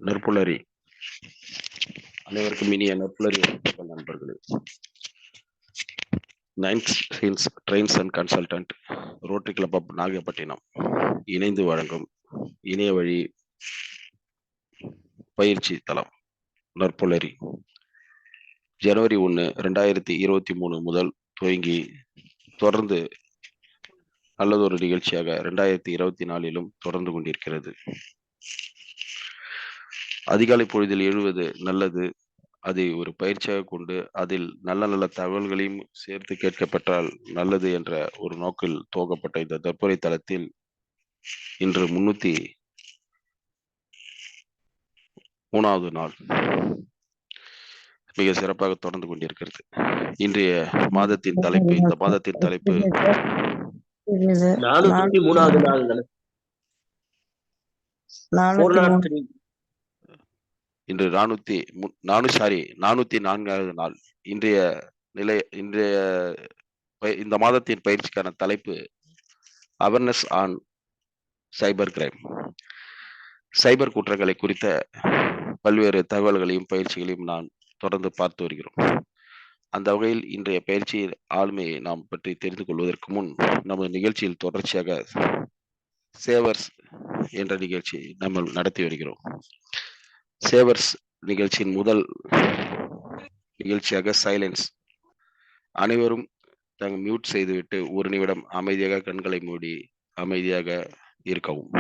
நற்புலரி அனைவருக்கும் இனிய நற்புலரி நண்பர்களே. Ninth hills trains and consultant, Rotary Club of Nagapattinam இணைந்து வழங்கும் இணைய வழி பயிற்சி தளம் நற்புலரி ஜனவரி 1, 2023 முதல் துவங்கி தொடர்ந்து நல்லதொரு நிகழ்ச்சியாக 2024 தொடர்ந்து கொண்டிருக்கிறது. அதிகாலை பொழுதில் எழுவது நல்லது. அதை ஒரு பயிற்சியாக கொண்டு அதில் நல்ல நல்ல தகவல்களையும் சேர்த்து கேட்கப்பட்டால் நல்லது என்ற ஒரு நோக்கில் துவங்கப்பட்ட இந்த தற்புரை தளத்தில் இன்று 303வது நாள் மிக சிறப்பாக தொடர்ந்து கொண்டிருக்கிறது. இன்றைய மாதத்தின் தலைப்பு, இந்த மாதத்தின் தலைப்பு 403வது நாள். இன்று 404வது நாள். இந்த மாதத்தின் பயிற்சிக்கான தலைப்பு அவேர்னஸ் ஆன் சைபர் கிரைம். சைபர் குற்றங்களை குறித்த பல்வேறு தகவல்களையும் பயிற்சிகளையும் நான் தொடர்ந்து பார்த்து வருகிறோம். அந்த வகையில் இன்றைய பயிற்சியின் ஆளுமையை நாம் பற்றி தெரிந்து கொள்வதற்கு முன் நமது நிகழ்ச்சியில் தொடர்ச்சியாக சேவர்ஸ் என்ற நிகழ்ச்சியை நம்ம நடத்தி வருகிறோம். சேவர்ஸ் நிகழ்ச்சியின் முதல் நிகழ்ச்சியாக சைலன்ஸ். அனைவரும் தாங்கள் மியூட் செய்துவிட்டு ஒரு நிமிடம் அமைதியாக கண்களை மூடி அமைதியாக இருக்கவும்.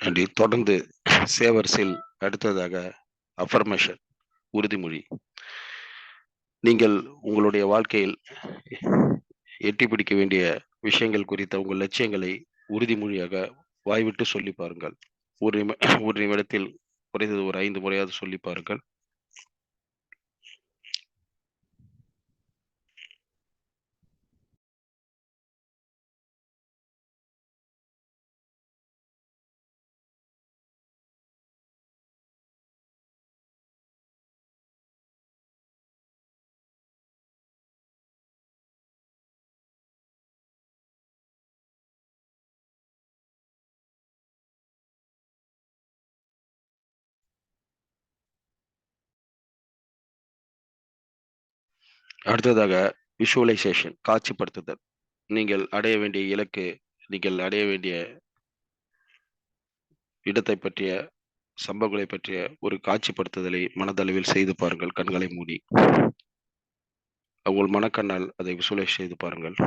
நன்றி. தொடர்ந்து சேவர்ஸில் அடுத்ததாக அஃபர்மேஷன், உறுதிமொழி. நீங்கள் உங்களுடைய வாழ்க்கையில் எட்டி பிடிக்க வேண்டிய விஷயங்கள் குறித்த உங்கள் லட்சியங்களை உறுதிமொழியாக வாய்விட்டு சொல்லி பாருங்கள். ஒரு நிமிடத்தில் குறைந்தது ஒரு 5 முறையாவது சொல்லி பாருங்கள். அடுத்ததாக விஷுவலைசேஷன், காட்சிப்படுத்துதல். நீங்கள் அடைய வேண்டிய இலக்கு, நீங்கள் அடைய வேண்டிய இடத்தை பற்றிய, சம்பவங்களை பற்றிய ஒரு காட்சிப்படுத்துதலை மனதளவில் செய்து பாருங்கள். கண்களை மூடி உங்கள் மனக்கண்ணால் அதை விஷுவலைஸ் செய்து பாருங்கள்.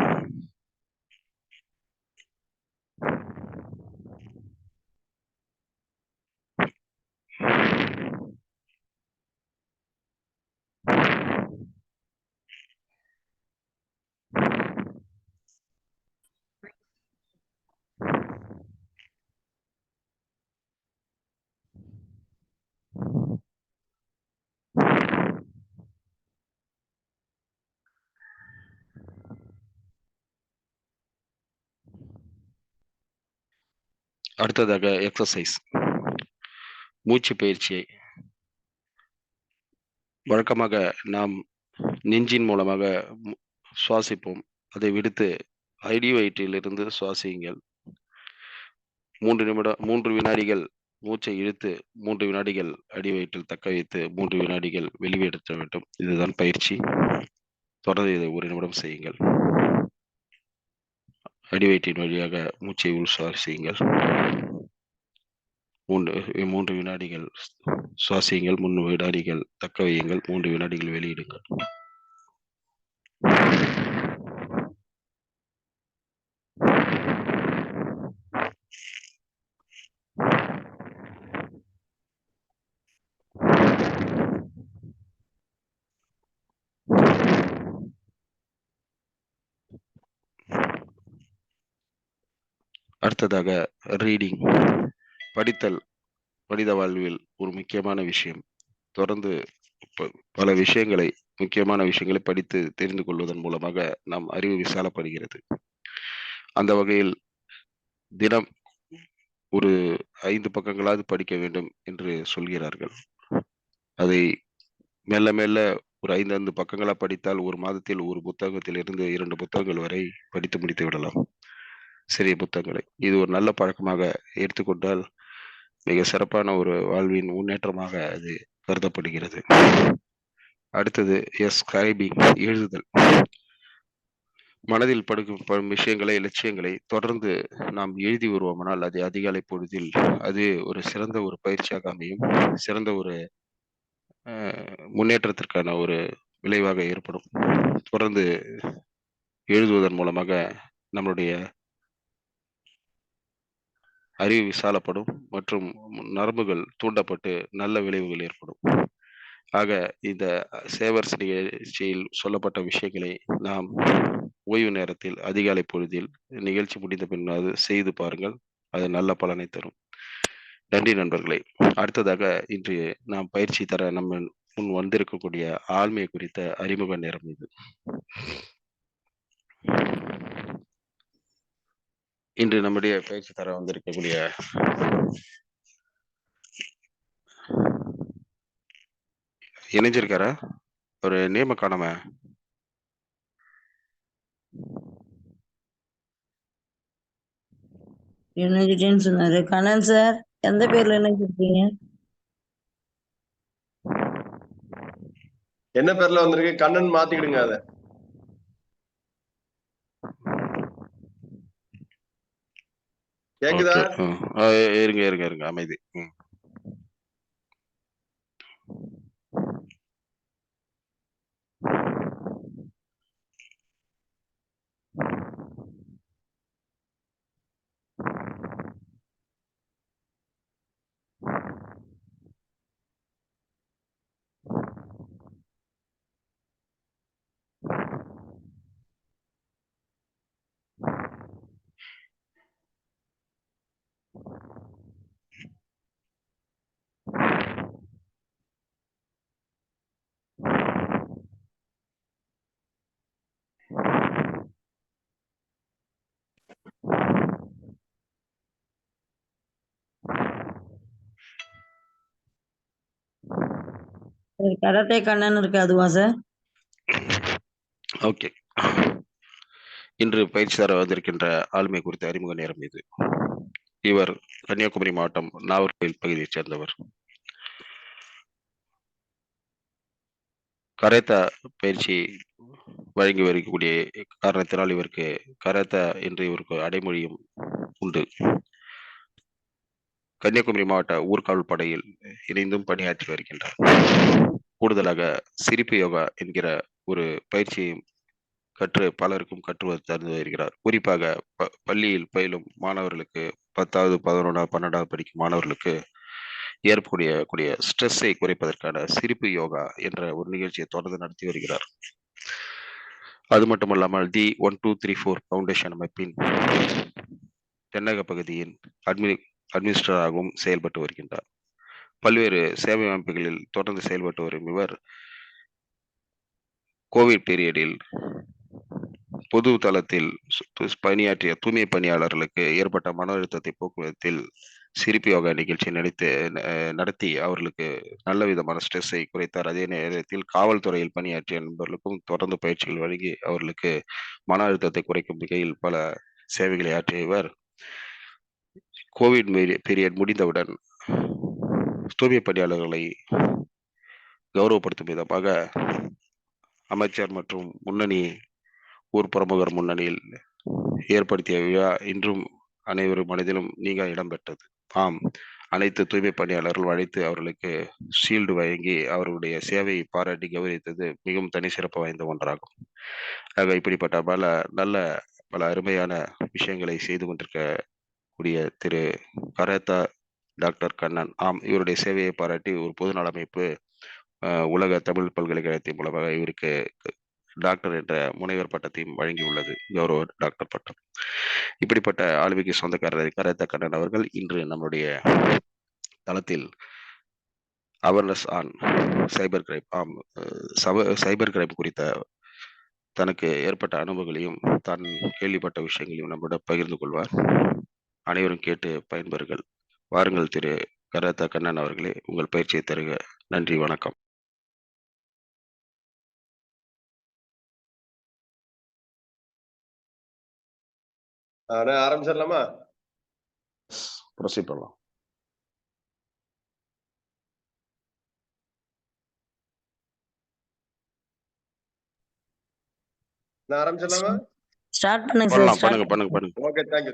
அடுத்ததாக எக்ஸசைஸ், மூச்சு பயிற்சியை. வழக்கமாக நாம் நெஞ்சின் மூலமாக சுவாசிப்போம். அதை விடுத்து அடி வயிற்றிலிருந்து சுவாசியுங்கள். 3 வினாடிகள் மூச்சை இழுத்து 3 வினாடிகள் அடி வயிற்றில் தக்க வைத்து 3 வினாடிகள் வெளியேற்ற வேண்டும். இதுதான் பயிற்சி. தொடர்ந்து இதை 1 நிமிடம் செய்யுங்கள். அடி வயிற்றின் வழியாக மூச்சை உள் சுவாசியுங்கள். 3 வினாடிகள் சுவாசியுங்கள். 3 வினாடிகள் தக்க வையுங்கள். 3 வினாடிகள் வெளியிடுங்கள். அடுத்ததாக ரீடிங், படித்தல் மனித வாழ்வில் ஒரு முக்கியமான விஷயம். தொடர்ந்து பல விஷயங்களை, முக்கியமான விஷயங்களை படித்து தெரிந்து கொள்வதன் மூலமாக நம் அறிவு விசாலப்படுகிறது. அந்த வகையில் தினம் ஒரு 5 பக்கங்களாவது படிக்க வேண்டும் என்று சொல்கிறார்கள். அதை மெல்ல மெல்ல ஒரு 5 பக்கங்களா படித்தால் ஒரு மாதத்தில் ஒரு புத்தகத்திலிருந்து 2 புத்தகங்கள் வரை படித்து முடித்து விடலாம். சிறிய புத்தகங்களை. இது ஒரு நல்ல பழக்கமாக எடுத்துக்கொண்டால் மிக சிறப்பான ஒரு வாழ்வின் முன்னேற்றமாக அது கருதப்படுகிறது. அடுத்தது ஸ்கிரைபிங், எழுதுதல். மனதில் படும் விஷயங்களை, லட்சியங்களை தொடர்ந்து நாம் எழுதி வருவோமானால் அது அதிகாலை பொழுதில் அது ஒரு சிறந்த ஒரு பயிற்சியாக அமையும். சிறந்த ஒரு முன்னேற்றத்திற்கான ஒரு விளைவாக ஏற்படும். தொடர்ந்து எழுதுவதன் மூலமாக நம்மளுடைய அறிவு விசாலப்படும் மற்றும் நரம்புகள் தூண்டப்பட்டு நல்ல விளைவுகள் ஏற்படும். ஆக இந்த சேவர்ஸ் நிகழ்ச்சியில் சொல்லப்பட்ட விஷயங்களை நாம் ஓய்வு நேரத்தில் அதிகாலை பொழுதில் நிகழ்ச்சி முடிந்த பின்னாவது செய்து பாருங்கள். அது நல்ல பலனை தரும். நன்றி நண்பர்களே. அடுத்ததாக இன்று நாம் பயிற்சி தர நம்ம முன் வந்திருக்கக்கூடிய ஆழ்மை குறித்த அறிமுக நேரம் இது. இன்று நம்முடைய பயிற்சி தர வந்திருக்கக்கூடிய இணைஞ்சிருக்காரா? ஒரு நேம காணாம. இணைஞ்சிட்டேன்னு சொன்னாரு. கண்ணன் சார், எந்த பேர்ல இணைஞ்சிருக்கீங்க? என்ன பேர்ல வந்திருக்கு? கண்ணன் மாத்திக்கிடுங்க அத. கேக்குதா? இருங்க அமைதி. கராத்தே கண்ணன் இருக்கு, அதுவா சார்? ஓகே. இன்று பயிற்சி தர வந்திருக்கின்ற ஆளுமை குறித்த அறிமுக நேரம் இது. இவர் கன்னியாகுமரி மாவட்டம் நாகர்கோவில் பகுதியைச் சேர்ந்தவர். கராத்தே பயிற்சி வழங்கி வரக்கூடிய காரணத்தினால் இவருக்கு கராத்தே என்று இவருக்கு அடைமொழியும் உண்டு. கன்னியாகுமரி மாவட்ட ஊர்காவல் படையில் இணைந்தும் பணியாற்றி வருகின்றார். கூடுதலாக சிரிப்பு யோகா என்கிற ஒரு பயிற்சியையும் கற்று பலருக்கும் தந்து வருகிறார். குறிப்பாக பள்ளியில் பயிலும் மாணவர்களுக்கு 10வது 11வது 12வது படிக்கும் மாணவர்களுக்கு ஏற்படக்கூடிய ஸ்ட்ரெஸ்ஸை குறைப்பதற்கான சிரிப்பு யோகா என்ற ஒரு நிகழ்ச்சியை தொடர்ந்து நடத்தி வருகிறார். அது மட்டுமல்லாமல் தி 1234 ஃபவுண்டேஷன் அமைப்பின் தென்னக பகுதியின் அட்மினிஸ்டராகவும் செயல்பட்டு வருகின்றார். பல்வேறு சேவை அமைப்புகளில் தொடர்ந்து செயல்பட்டு வரும் இவர் கோவிட் பீரியடில் பொது தளத்தில் பணியாற்றிய தூய்மை பணியாளர்களுக்கு ஏற்பட்ட மன அழுத்தத்தை போக்குவதத்தில் சிரிப்பு யோகா நிகழ்ச்சி நடத்தி அவர்களுக்கு நல்ல விதமான ஸ்ட்ரெஸ்ஸை குறைத்தார். அதே நேரத்தில் காவல்துறையில் பணியாற்றிய நண்பர்களுக்கும் தொடர்ந்து பயிற்சிகள் வழங்கி அவர்களுக்கு மன அழுத்தத்தை குறைக்கும் வகையில் பல சேவைகளை ஆற்றிய இவர் கோவிட் பீரியட் முடிந்தவுடன் தூய்மை பணியாளர்களை கௌரவப்படுத்தும் விதமாக அமைச்சர் மற்றும் முன்னணி ஊர் பிரமுகர் முன்னணியில் ஏற்படுத்திய விழா இன்றும் அனைவரும் மனதிலும் நீங்க இடம்பெற்றது. ஆம், அனைத்து தூய்மை பணியாளர்கள் அழைத்து அவர்களுக்கு ஷீல்டு வழங்கி அவர்களுடைய சேவையை பாராட்டி கௌரவித்தது மிகவும் தனி சிறப்பு வாய்ந்த ஒன்றாகும். ஆக இப்படிப்பட்ட பல அருமையான விஷயங்களை செய்து கொண்டிருக்கக்கூடிய திரு கராத்தே டாக்டர் கண்ணன், ஆம், இவருடைய சேவையை பாராட்டி ஒரு பொதுநல அமைப்பு உலக தமிழ் பல்கலைக்கழகத்தின் மூலமாக இவருக்கு டாக்டர் என்ற முனைவர் பட்டத்தையும் வழங்கியுள்ளது, கௌரவ டாக்டர் பட்டம். இப்படிப்பட்ட ஆளுமைக்கு சொந்தக்காரர் கரேத்தா கண்ணன் அவர்கள் இன்று நம்முடைய தளத்தில் awareness on cyber crime cyber crime குறித்த தனக்கு ஏற்பட்ட அனுபவங்களையும் தான் கேள்விப்பட்ட விஷயங்களையும் நம்மிடம் பகிர்ந்து கொள்வார். அனைவரும் கேட்டு பயன்பெறுங்கள். வாருங்கள் திரு கரேத்தா கண்ணன் அவர்களே, உங்கள் பயிற்சியை தருக. நன்றி, வணக்கம். ஆரம்பிச்சிடலாமா? ப்ரொசீட் பண்ணலாம். நான் ஆரம்பிச்சிடலாமா? ஸ்டார்ட் பண்ணுங்க பண்ணலாம், சார். பண்ணுங்க. Okay, thank you.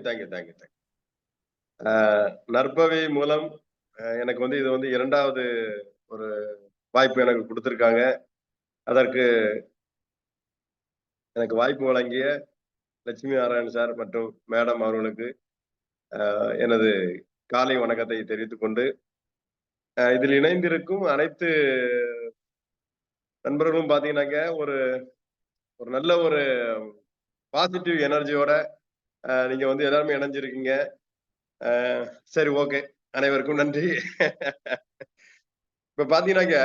நற்பவி மூலம் எனக்கு வந்து இது வந்து 2வது ஒரு வாய்ப்பு எனக்கு கொடுத்திருக்காங்க. அதற்கு எனக்கு வாய்ப்பு வழங்கிய லட்சுமி நாராயணன் சார் மற்றும் மேடம் அவர்களுக்கு எனது காலை வணக்கத்தை தெரிவித்துக் கொண்டு, இதில் இணைந்திருக்கும் அனைத்து நண்பர்களும் பாத்தீங்கன்னாக்க ஒரு நல்ல ஒரு பாசிட்டிவ் எனர்ஜியோட நீங்க வந்து எல்லாருமே இணைஞ்சிருக்கீங்க. சரி, ஓகே, அனைவருக்கும் நன்றி. இப்ப பாத்தீங்கன்னாக்க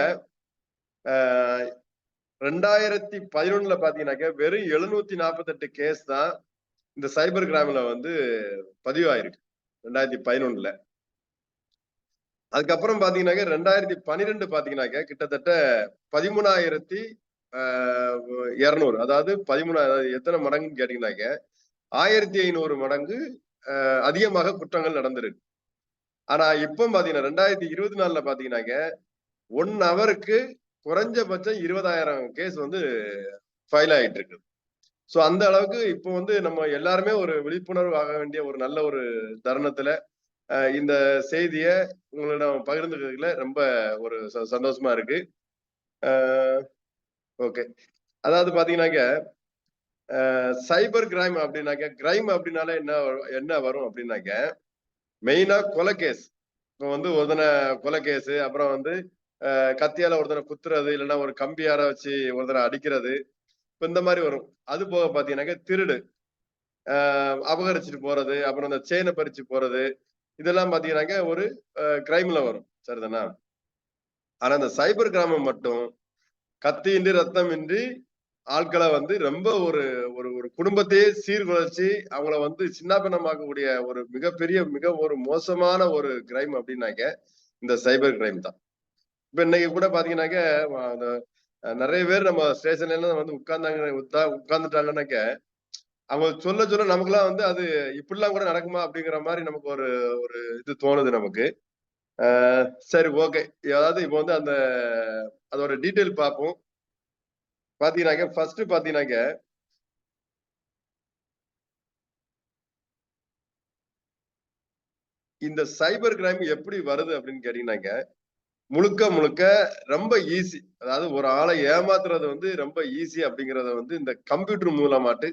2011 பாத்தீங்கன்னாக்க வெறும் 748 கேஸ் தான் இந்த சைபர் கிரைம்ல வந்து பதிவாயிருக்கு 2011. அதுக்கப்புறம் பாத்தீங்கன்னாக்க 2012 பாத்தீங்கன்னாக்க கிட்டத்தட்ட 13,200, அதாவது 13 எத்தனை மடங்குன்னு கேட்டீங்கன்னாக்க 1,500 மடங்கு அதிகமாக குற்றங்கள் நடந்திருக்கு. ஆனா இப்ப பாத்தீங்கன்னா 2024 பாத்தீங்கன்னாக்க 1 ஹவருக்கு குறைஞ்சபட்சம் 20,000 கேஸ் வந்து ஃபைல் ஆயிட்டு இருக்கு. சோ அந்த அளவுக்கு இப்போ வந்து நம்ம எல்லாருமே ஒரு விழிப்புணர்வு ஆக வேண்டிய ஒரு நல்ல ஒரு தருணத்துல இந்த செய்திய உங்களிடம் பகிர்ந்துக்கிறதுல ரொம்ப ஒரு சந்தோஷமா இருக்கு. ஓகே, அதாவது பாத்தீங்கன்னாக்க சைபர் கிரைம் அப்படின்னாக்க, கிரைம் அப்படின்னால என்ன வரும் அப்படின்னாக்க, மெயினா கொலை கேஸ். இப்போ வந்து ஒருத்தனை கொலை கேஸ், அப்புறம் வந்து கத்தியால ஒருத்தனை குத்துறது, இல்லைன்னா ஒரு கம்பியார வச்சு ஒருத்தனை அடிக்கிறது, இப்போ இந்த மாதிரி வரும். அது போக பாத்தீங்கன்னாக்க திருடு, அபகரிச்சுட்டு போறது, அப்புறம் இந்த செயினை பறிச்சு போறது, இதெல்லாம் பாத்தீங்கன்னாக்க ஒரு கிரைம்ல வரும், சரிதானா? ஆனா இந்த சைபர் கிரைம் மட்டும் கத்தியின்றி ரத்தமின்றி ஆட்களை வந்து ரொம்ப ஒரு ஒரு குடும்பத்தையே சீர்குலைச்சு அவங்கள வந்து சின்னாபின்னமாக்கக்கூடிய ஒரு மிக ஒரு மோசமான ஒரு கிரைம் அப்படின்னாக்க இந்த சைபர் கிரைம் தான். இப்ப இன்னைக்கு கூட பாத்தீங்கன்னாக்க நிறைய பேர் நம்ம ஸ்டேஷன்ல எல்லாம் வந்து உட்கார்ந்துட்டாங்கன்னாக்க அவங்க சொல்ல நமக்குலாம் வந்து அது இப்படிலாம் கூட நடக்குமா அப்படிங்கிற மாதிரி நமக்கு ஒரு இது தோணுது நமக்கு. சரி, ஓகே, அதாவது இப்போ வந்து அதோட டீட்டெயில் பார்ப்போம். பாத்தீங்கன்னாக்க ஃபர்ஸ்ட் பாத்தீங்கன்னாக்க இந்த சைபர் கிரைம் எப்படி வருது அப்படின்னு கேட்டீங்கன்னாக்க முழுக்க ரொம்ப ஈஸி. அதாவது ஒரு ஆளை ஏமாத்துறது வந்து ரொம்ப ஈஸி அப்படிங்கறத வந்து இந்த கம்ப்யூட்டர் மூலமாட்டு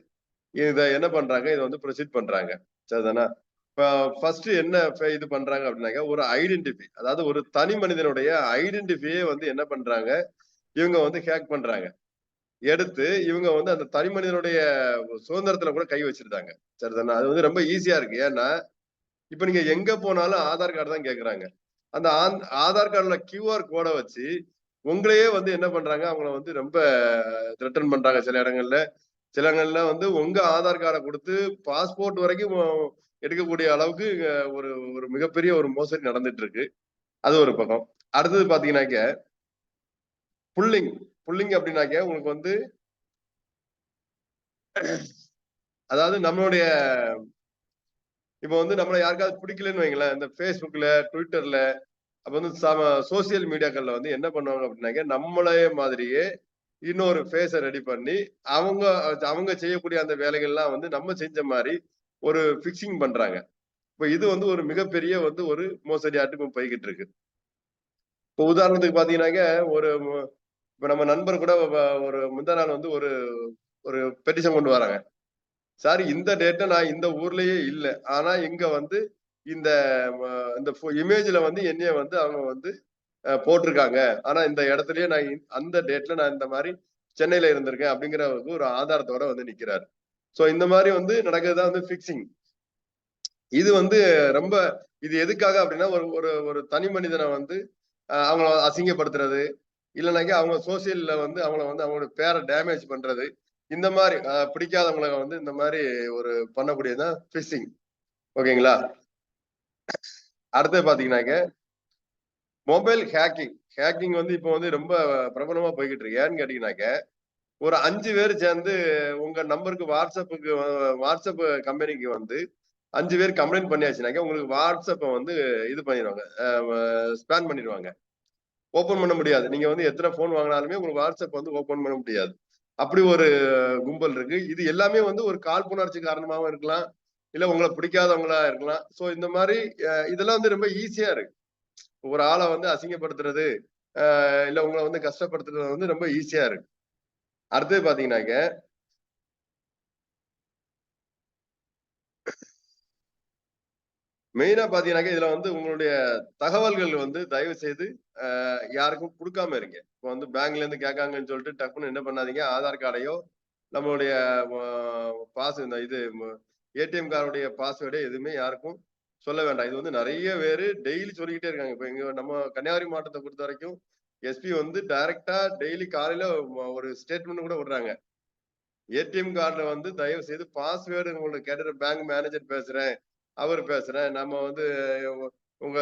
இதை என்ன பண்றாங்க, இதை வந்து ப்ரொசீட் பண்றாங்க, சரிதானா? இப்ப ஃபர்ஸ்ட் என்ன இது பண்றாங்க அப்படின்னாக்க ஒரு ஐடென்டிஃபை, அதாவது ஒரு தனி மனிதனுடைய ஐடென்டிஃபையே வந்து என்ன பண்றாங்க, இவங்க வந்து ஹேக் பண்றாங்க. எடுத்து இவங்க வந்து அந்த தனி மனிதனுடைய சுதந்திரத்துல கூட கை வச்சிருந்தாங்க, சரிதானா? அது வந்து ரொம்ப ஈஸியா இருக்கு. ஏன்னா இப்ப நீங்க எங்க போனாலும் ஆதார் கார்டு தான் கேக்குறாங்க. அந்த ஆதார் கார்டுல QR கோடை வச்சு உங்களையே வந்து என்ன பண்றாங்க, அவங்கள வந்து ரொம்ப த்ரெட்டன் பண்றாங்க. சில இடங்கள்ல வந்து உங்க ஆதார் கார்டை கொடுத்து பாஸ்போர்ட் வரைக்கும் எடுக்கக்கூடிய அளவுக்கு ஒரு மிகப்பெரிய ஒரு மோசடி நடந்துட்டு இருக்கு. அது ஒரு பக்கம். அடுத்தது பாத்தீங்கன்னாக்க புல்லிங் அப்படின்னாக்க உங்களுக்கு வந்து அதாவது நம்மளுடைய இப்ப வந்து நம்மள யாருக்காவது பிடிக்கலன்னு வைங்களேன், இந்த Facebookல, ட்விட்டர்ல, அப்ப வந்து சோசியல் மீடியாக்கள்ல வந்து என்ன பண்ணுவாங்க அப்படின்னாக்க நம்மளே மாதிரியே இன்னொரு ஃபேஸை ரெடி பண்ணி அவங்க செய்யக்கூடிய அந்த வேலைகள்லாம் வந்து நம்ம செஞ்ச மாதிரி ஒரு பிக்சிங் பண்றாங்க. இப்ப இது வந்து ஒரு மிகப்பெரிய வந்து ஒரு மோசடியாட்டு போய்கிட்டு இருக்கு. இப்போ உதாரணத்துக்கு பாத்தீங்கன்னாக்க இப்ப நம்ம நண்பர் கூட ஒரு முந்தா நாள் வந்து ஒரு பெட்டிஷன் கொண்டு வராங்க. சார், இந்த டேட்டை நான் இந்த ஊர்லயே இல்ல, ஆனா இங்க வந்து இந்த இமேஜ்ல வந்து என்னைய வந்து அவங்க வந்து போட்டிருக்காங்க, ஆனா இந்த இடத்துலயே நான் அந்த டேட்ல நான் இந்த மாதிரி சென்னையில இருந்திருக்கேன் அப்படிங்கிற ஒரு ஆதாரத்தோட வந்து நிக்கிறாரு. சோ இந்த மாதிரி வந்து நடக்கிறதா வந்து பிக்சிங். இது வந்து ரொம்ப இது எதுக்காக அப்படின்னா ஒரு ஒரு ஒரு தனி மனிதனை வந்து அவங்கள அசிங்கப்படுத்துறது, இல்லைனாக்கா அவங்க சோசியல்ல வந்து அவங்களோட பேரை டேமேஜ் பண்றது, இந்த மாதிரி பிடிக்காதவங்களை வந்து இந்த மாதிரி ஒரு பண்ணக்கூடியதுதான் பிஷிங். ஓகேங்களா? அடுத்து பாத்தீங்கன்னாக்க மொபைல் ஹேக்கிங். ஹேக்கிங் வந்து இப்போ வந்து ரொம்ப பிரபலமா போய்கிட்டு இருக்கு. ஏன்னு கேட்டீங்கன்னாக்க ஒரு 5 பேர் சேர்ந்து உங்க நம்பருக்கு வாட்ஸ்அப் கம்பெனிக்கு வந்து 5 பேர் கம்ப்ளைண்ட் பண்ணியாச்சுனாக்க உங்களுக்கு வாட்ஸ்அப்பை வந்து இது பண்ணிடுவாங்க, ஸ்பேன் பண்ணிடுவாங்க, ஓபன் பண்ண முடியாது. நீங்க வந்து எத்தனை போன் வாங்கினாலுமே உங்களுக்கு வாட்ஸ்அப் வந்து ஓபன் பண்ண முடியாது. அப்படி ஒரு கும்பல் இருக்கு. இது எல்லாமே வந்து ஒரு காழ்ப்புணர்ச்சி காரணமாகவும் இருக்கலாம், இல்ல உங்களை பிடிக்காதவங்களா இருக்கலாம். சோ இந்த மாதிரி இதெல்லாம் வந்து ரொம்ப ஈஸியா இருக்கு. ஒரு ஆளை வந்து அசிங்கப்படுத்துறது, இல்ல உங்களை வந்து கஷ்டப்படுத்துறது வந்து ரொம்ப ஈஸியா இருக்கு. அடுத்தது பாத்தீங்கன்னாக்க மெயினா பாத்தீங்கன்னாக்க இதுல வந்து உங்களுடைய தகவல்கள் வந்து தயவு செய்து யாருக்கும் கொடுக்காம இருங்க. இப்போ வந்து பேங்க்ல இருந்து கேட்காங்கன்னு சொல்லிட்டு டக்குன்னு என்ன பண்ணாதீங்க, ஆதார் கார்டையோ நம்மளுடைய இந்த இது ஏடிஎம் கார்டுடைய பாஸ்வேர்டே எதுவுமே யாருக்கும் சொல்ல வேண்டாம். இது வந்து நிறைய பேரு டெய்லி சொல்லிக்கிட்டே இருக்காங்க. இப்ப இங்க நம்ம கன்னியாகுமரி மாவட்டத்தை பொறுத்த வரைக்கும் எஸ்பி வந்து டைரக்டா டெய்லி காலையில ஒரு ஸ்டேட்மெண்ட் கூட விடுறாங்க. ஏடிஎம் கார்டுல வந்து தயவு செய்து பாஸ்வேர்டு உங்களுக்கு கேட்டுற பேங்க் மேனேஜர் பேசுறேன், அவர் பேசுறேன், நம்ம வந்து உங்க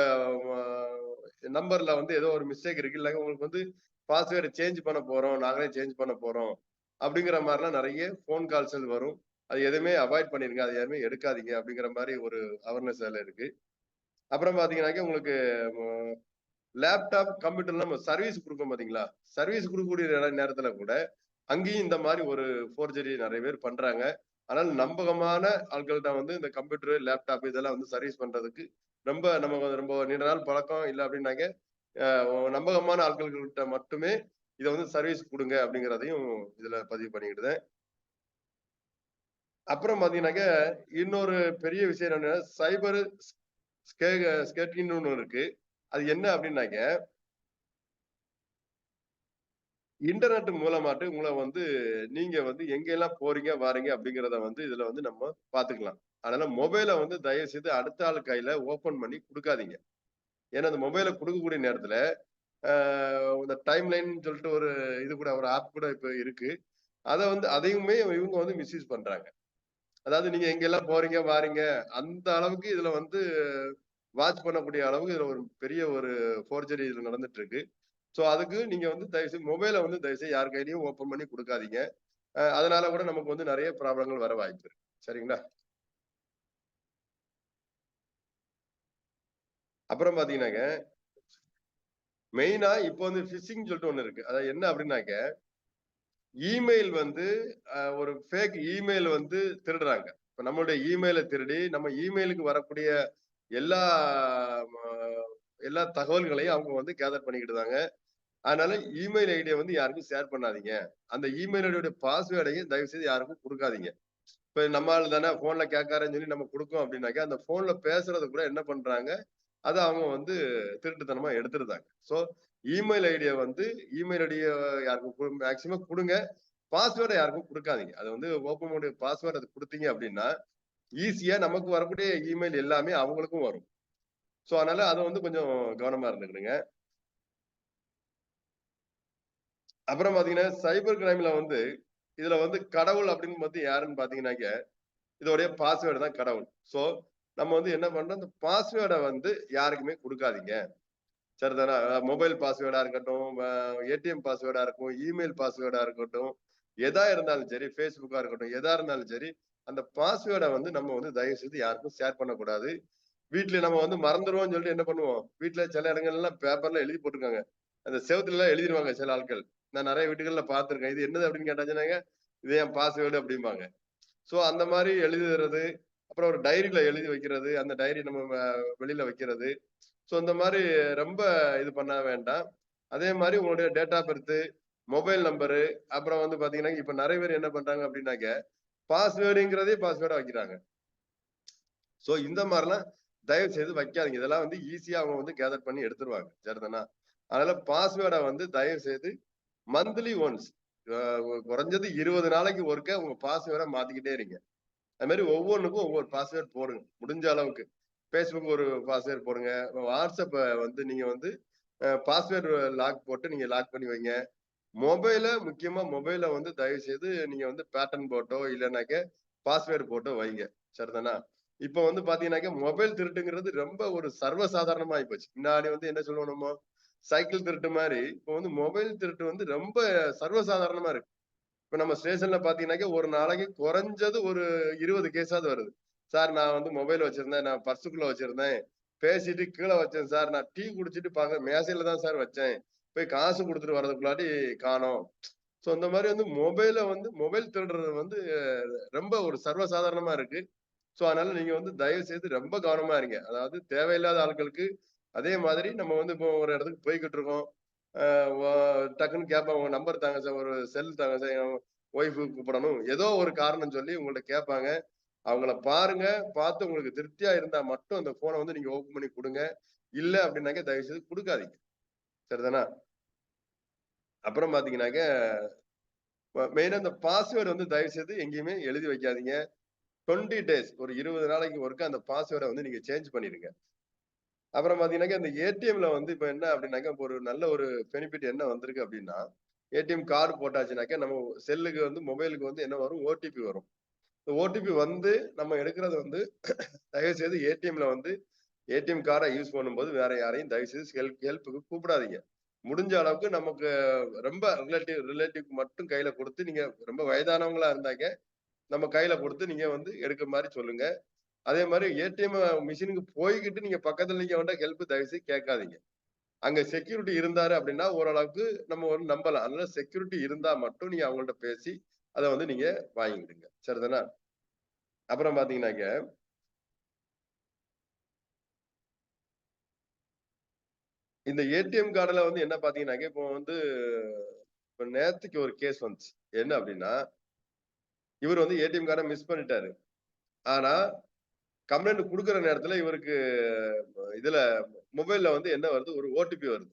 நம்பர்ல வந்து ஏதோ ஒரு மிஸ்டேக் இருக்கு, இல்ல உங்களுக்கு வந்து பாஸ்வேர்டு சேஞ்ச் பண்ண போறோம், நாங்களே சேஞ்ச் பண்ண போறோம் அப்படிங்கிற மாதிரிலாம் நிறைய போன் கால்ஸ் வரும். அது எதுவுமே அவாய்ட் பண்ணிருங்க, அது எதுவுமே எடுக்காதீங்க அப்படிங்கிற மாதிரி ஒரு அவேர்னஸ் வேலை இருக்கு. அப்புறம் பாத்தீங்கன்னாக்க உங்களுக்கு லேப்டாப் கம்ப்யூட்டர்ல நம்ம சர்வீஸ் கொடுக்கோம் பாத்தீங்களா, சர்வீஸ் கொடுக்கக்கூடிய நேரத்துல கூட அங்கேயும் இந்த மாதிரி ஒரு ஃபோர்ஜரி நிறைய பேர் பண்றாங்க. ஆனால் நம்பகமான ஆட்கள்கிட்ட வந்து இந்த கம்ப்யூட்டர், லேப்டாப் இதெல்லாம் வந்து சர்வீஸ் பண்றதுக்கு ரொம்ப நீண்ட நாள் பழக்கம் இல்லை அப்படின்னாக்க நம்பகமான ஆட்கள்கிட்ட மட்டுமே இதை வந்து சர்வீஸ் கொடுங்க அப்படிங்கிறதையும் இதுல பதிவு பண்ணிக்கிட்டுதான். அப்புறம் பாத்தீங்கன்னாக்க இன்னொரு பெரிய விஷயம் என்னன்னா சைபர் ஸ்கேட்டிங்னு ஒண்ணு இருக்கு. அது என்ன அப்படின்னாக்க இன்டர்நெட் மூலமாட்டு உங்களை வந்து நீங்க வந்து எங்கெல்லாம் போறீங்க வாரீங்க அப்படிங்கிறத வந்து இதுல வந்து நம்ம பாத்துக்கலாம். அதனால மொபைலை வந்து தயவு செய்து அடுத்த ஆள் கையில ஓபன் பண்ணி கொடுக்காதீங்க. ஏன்னா அந்த மொபைலை கொடுக்கக்கூடிய நேரத்துல இந்த டைம் லைன் சொல்லிட்டு ஒரு இது கூட ஒரு ஆப் கூட இப்ப இருக்கு. அதையுமே இவங்க வந்து மிஸ்யூஸ் பண்றாங்க. அதாவது நீங்க எங்கெல்லாம் போறீங்க வாரீங்க அந்த அளவுக்கு இதுல வந்து வாட்ச் பண்ணக்கூடிய அளவுக்கு இதுல ஒரு பெரிய ஒரு ஃபோர்ஜரி இதுல நடந்துட்டு இருக்கு. சோ அதுக்கு நீங்க வந்து தயவுசெய்து மொபைலை வந்து தயவுசெய்து யார் கையிலையும் ஓபன் பண்ணி கொடுக்காதீங்க. அதனால கூட நமக்கு வந்து நிறைய ப்ராப்ளங்கள் வர வாய்ப்பு இருக்கு. சரிங்களா? அப்புறம் பாத்தீங்கன்னாக்க மெயினா இப்போ வந்து பிஷிங் சொல்லிட்டு ஒண்ணு இருக்கு. அதாவது என்ன அப்படின்னாக்க இமெயில் வந்து ஒரு ஃபேக் இமெயில் வந்து திருடுறாங்க. இப்ப நம்மளுடைய இமெயிலை திருடி நம்ம இமெயிலுக்கு வரக்கூடிய எல்லா எல்லா தகவல்களையும் அவங்க வந்து கேதர் பண்ணிக்கிட்டுதாங்க. அதனால இமெயில் ஐடியை வந்து யாருக்கும் ஷேர் பண்ணாதீங்க. அந்த இமெயில் ஐடியோட பாஸ்வேர்டையும் தயவு செய்து யாருக்கும் கொடுக்காதீங்க. இப்ப நம்மால் தானே போன்ல கேட்காருன்னு சொல்லி நம்ம கொடுக்கோம் அப்படின்னாக்கா அந்த போன்ல பேசுறது கூட என்ன பண்றாங்க, அதை அவங்க வந்து திருட்டுத்தனமா எடுத்துருந்தாங்க. சோ இமெயில் ஐடியை வந்து இமெயில் ஐடியை யாருக்கும் மேக்சிமம் கொடுங்க, பாஸ்வேர்டை யாருக்கும் கொடுக்காதீங்க. அது வந்து ஓப்பன் மோட் பாஸ்வேர்டு அது கொடுத்தீங்க அப்படின்னா ஈஸியா நமக்கு வரக்கூடிய இமெயில் எல்லாமே அவங்களுக்கும் வரும். சோ அதனால அதை வந்து கொஞ்சம் கவனமா இருந்துக்கிடுங்க. அப்புறம் பாத்தீங்கன்னா சைபர் கிரைம்ல வந்து இதுல வந்து கடவுள் அப்படின்னு வந்து யாருன்னு பாத்தீங்கன்னாக்க இதோடைய பாஸ்வேர்டு தான் கடவுள். சோ நம்ம வந்து என்ன பண்றோம், இந்த பாஸ்வேர்டை வந்து யாருக்குமே கொடுக்காதீங்க. சரிதானா? மொபைல் பாஸ்வேர்டா இருக்கட்டும், ஏடிஎம் பாஸ்வேர்டா இருக்கும், இமெயில் பாஸ்வேர்டா இருக்கட்டும், எதா இருந்தாலும் சரி, ஃபேஸ்புக்கா இருக்கட்டும், எதா இருந்தாலும் சரி, அந்த பாஸ்வேர்டை வந்து நம்ம வந்து தயவு செய்து யாருக்கும் ஷேர் பண்ணக்கூடாது. வீட்டுல நம்ம வந்து மறந்துடுவோம்னு சொல்லிட்டு என்ன பண்ணுவோம், வீட்டுல சில இடங்கள்லாம் பேப்பர்ல எழுதி போட்டிருக்காங்க, அந்த செவத்துல எல்லாம் எழுதிடுவாங்க சில ஆட்கள். நான் நிறைய வீட்டுகள்ல பார்த்திருக்கேன். இது என்னது அப்படின்னு கேட்டாச்சுன்னாங்க, இது என் பாஸ்வேர்டு அப்படிம்பாங்க. சோ அந்த மாதிரி எழுதுறது, அப்புறம் ஒரு டைரியில எழுதி வைக்கிறது, அந்த டைரி நம்ம வெளியில வைக்கிறது. சோ இந்த மாதிரி ரொம்ப இது பண்ண வேண்டாம். அதே மாதிரி உங்களுடைய date of birth, mobile number, அப்புறம் வந்து பாத்தீங்கன்னா இப்ப நிறைய பேர் என்ன பண்றாங்க அப்படின்னாக்க பாஸ்வேர்டுங்கிறதே பாஸ்வேர்டா வைக்கிறாங்க. சோ இந்த மாதிரிலாம் தயவு செய்து வைக்காதீங்க. இதெல்லாம் வந்து ஈஸியா அவங்க வந்து கேதர் பண்ணி எடுத்துருவாங்க. சரிதானா? அதனால பாஸ்வேர்டை வந்து தயவு செய்து மந்த்லி ஒன்ஸ் குறைஞ்சது 20 நாளைக்கு ஒருக்க உங்க பாஸ்வேர்டை மாத்திக்கிட்டே இருங்க. அது மாதிரி ஒவ்வொன்றுக்கும் ஒவ்வொரு பாஸ்வேர்ட் போடுங்க முடிஞ்ச அளவுக்கு. ஃபேஸ்புக் ஒரு பாஸ்வேர்ட் போடுங்க. வாட்ஸ்அப்பை வந்து நீங்க வந்து பாஸ்வேர்டு லாக் போட்டு நீங்க லாக் பண்ணி வைங்க. முக்கியமா மொபைல வந்து தயவு செய்து நீங்க வந்து பேட்டர்ன் போட்டோ இல்லைனாக்க பாஸ்வேர்டு போட்டோ வைங்க. சரிதானா? இப்ப வந்து பாத்தீங்கன்னாக்க மொபைல் திருட்டுங்கிறது ரொம்ப ஒரு சர்வசாதாரணமா ஆயிப்போச்சு. முன்னாடி வந்து என்ன சொல்லுவோம் நம்ம, சைக்கிள் திருட்டு மாதிரி இப்ப வந்து மொபைல் திருட்டு வந்து ரொம்ப சர்வசாதாரணமா இருக்கு. இப்ப நம்ம ஸ்டேஷன்ல பாத்தீங்கன்னாக்க ஒரு நாளைக்கு குறைஞ்சது ஒரு 20 கேஸாவது வருது. சார் நான் வந்து மொபைல் வச்சிருந்தேன், நான் பர்சுக்குள்ள வச்சிருந்தேன், பேசிட்டு கீழே வச்சேன் சார், நான் டீ குடிச்சிட்டு பாக்க மேசையில தான் சார் வச்சேன், போய் காசு கொடுத்துட்டு வர்றதுக்குள்ளாடி காணோம். சோ இந்த மாதிரி வந்து மொபைல் திருடுறது வந்து ரொம்ப ஒரு சர்வசாதாரணமா இருக்கு. சோ அதனால நீங்க வந்து தயவு செய்து ரொம்ப கவனமா இருங்க. அதாவது தேவையில்லாத ஆட்களுக்கு அதே மாதிரி நம்ம வந்து இப்போ ஒரு இடத்துக்கு போய்கிட்டு இருக்கோம். டக்குன்னு கேட்பாங்க, உங்க நம்பர் தாங்க சார், ஒரு செல் தாங்க சார், என் ஒய்ஃபுக்கு கூப்பிடணும், ஏதோ ஒரு காரணம் சொல்லி உங்கள்ட்ட கேட்பாங்க. அவங்கள பாருங்க, பார்த்து உங்களுக்கு திருப்தியா இருந்தா மட்டும் அந்த போனை வந்து நீங்க ஓபன் பண்ணி கொடுங்க. இல்ல அப்படின்னாக்க தயவு செய்து கொடுக்காதீங்க. சரிதானா? அப்புறம் பாத்தீங்கன்னாக்க மெயினா இந்த பாஸ்வேர்டு வந்து தயவு செய்து எங்கேயுமே எழுதி வைக்காதீங்க. 20 டேஸ் ஒரு 20 நாளைக்கு ஒருக்க அந்த பாஸ்வேர்டை வந்து நீங்க சேஞ்ச் பண்ணிடுங்க. அப்புறம் பாத்தீங்கன்னாக்க இந்த ஏடிஎம்ல வந்து இப்ப என்ன அப்படின்னாக்க ஒரு நல்ல ஒரு பெனிஃபிட் என்ன வந்திருக்கு அப்படின்னா, ஏடிஎம் கார்டு போட்டாச்சுனாக்க நம்ம செல்லுக்கு வந்து மொபைலுக்கு வந்து என்ன வரும், ஓடிபி வரும். இந்த ஓடிபி வந்து நம்ம எடுக்கிறது வந்து தயவு செய்து ஏடிஎம்ல வந்து ஏடிஎம் கார்டை யூஸ் பண்ணும்போது வேற யாரையும் தயவு செய்து ஹெல்ப்புக்கு கூப்பிடாதீங்க. முடிஞ்ச அளவுக்கு நமக்கு ரொம்ப ரிலேட்டிவ் மட்டும் கையில கொடுத்து, நீங்க ரொம்ப வயதானவங்களா இருந்தாக்க நம்ம கையில கொடுத்து நீங்க வந்து எடுக்கிற மாதிரி சொல்லுங்க. அதே மாதிரி ஏடிஎம் மிஷினுக்கு போய்கிட்டு நீங்க பக்கத்துல நீங்க வந்து ஹெல்ப் தயவு செய்து கேட்காதீங்க. அங்க செக்யூரிட்டி இருந்தாரு அப்படின்னா ஓரளவுக்கு நம்ம ஒரு நம்பலாம். அதனால செக்யூரிட்டி இருந்தா மட்டும் நீங்க அவங்கள்ட்ட பேசி அதை வந்து நீங்க வாங்கிடுங்க. சரிதானா? அப்புறம் பாத்தீங்கன்னாக்க இந்த ஏடிஎம் கார்டுல வந்து என்ன பாத்தீங்கன்னாக்க இப்போ வந்து இப்ப நேத்துக்கு ஒரு கேஸ் வந்துச்சு. என்ன அப்படின்னா, இவர் வந்து ஏடிஎம் கார்டை மிஸ் பண்ணிட்டாரு. ஆனா கம்ப்ளைண்ட் குடுக்குற நேரத்துல இவருக்கு இதுல மொபைல்ல வந்து என்ன வருது, ஒரு ஓடிபி வருது.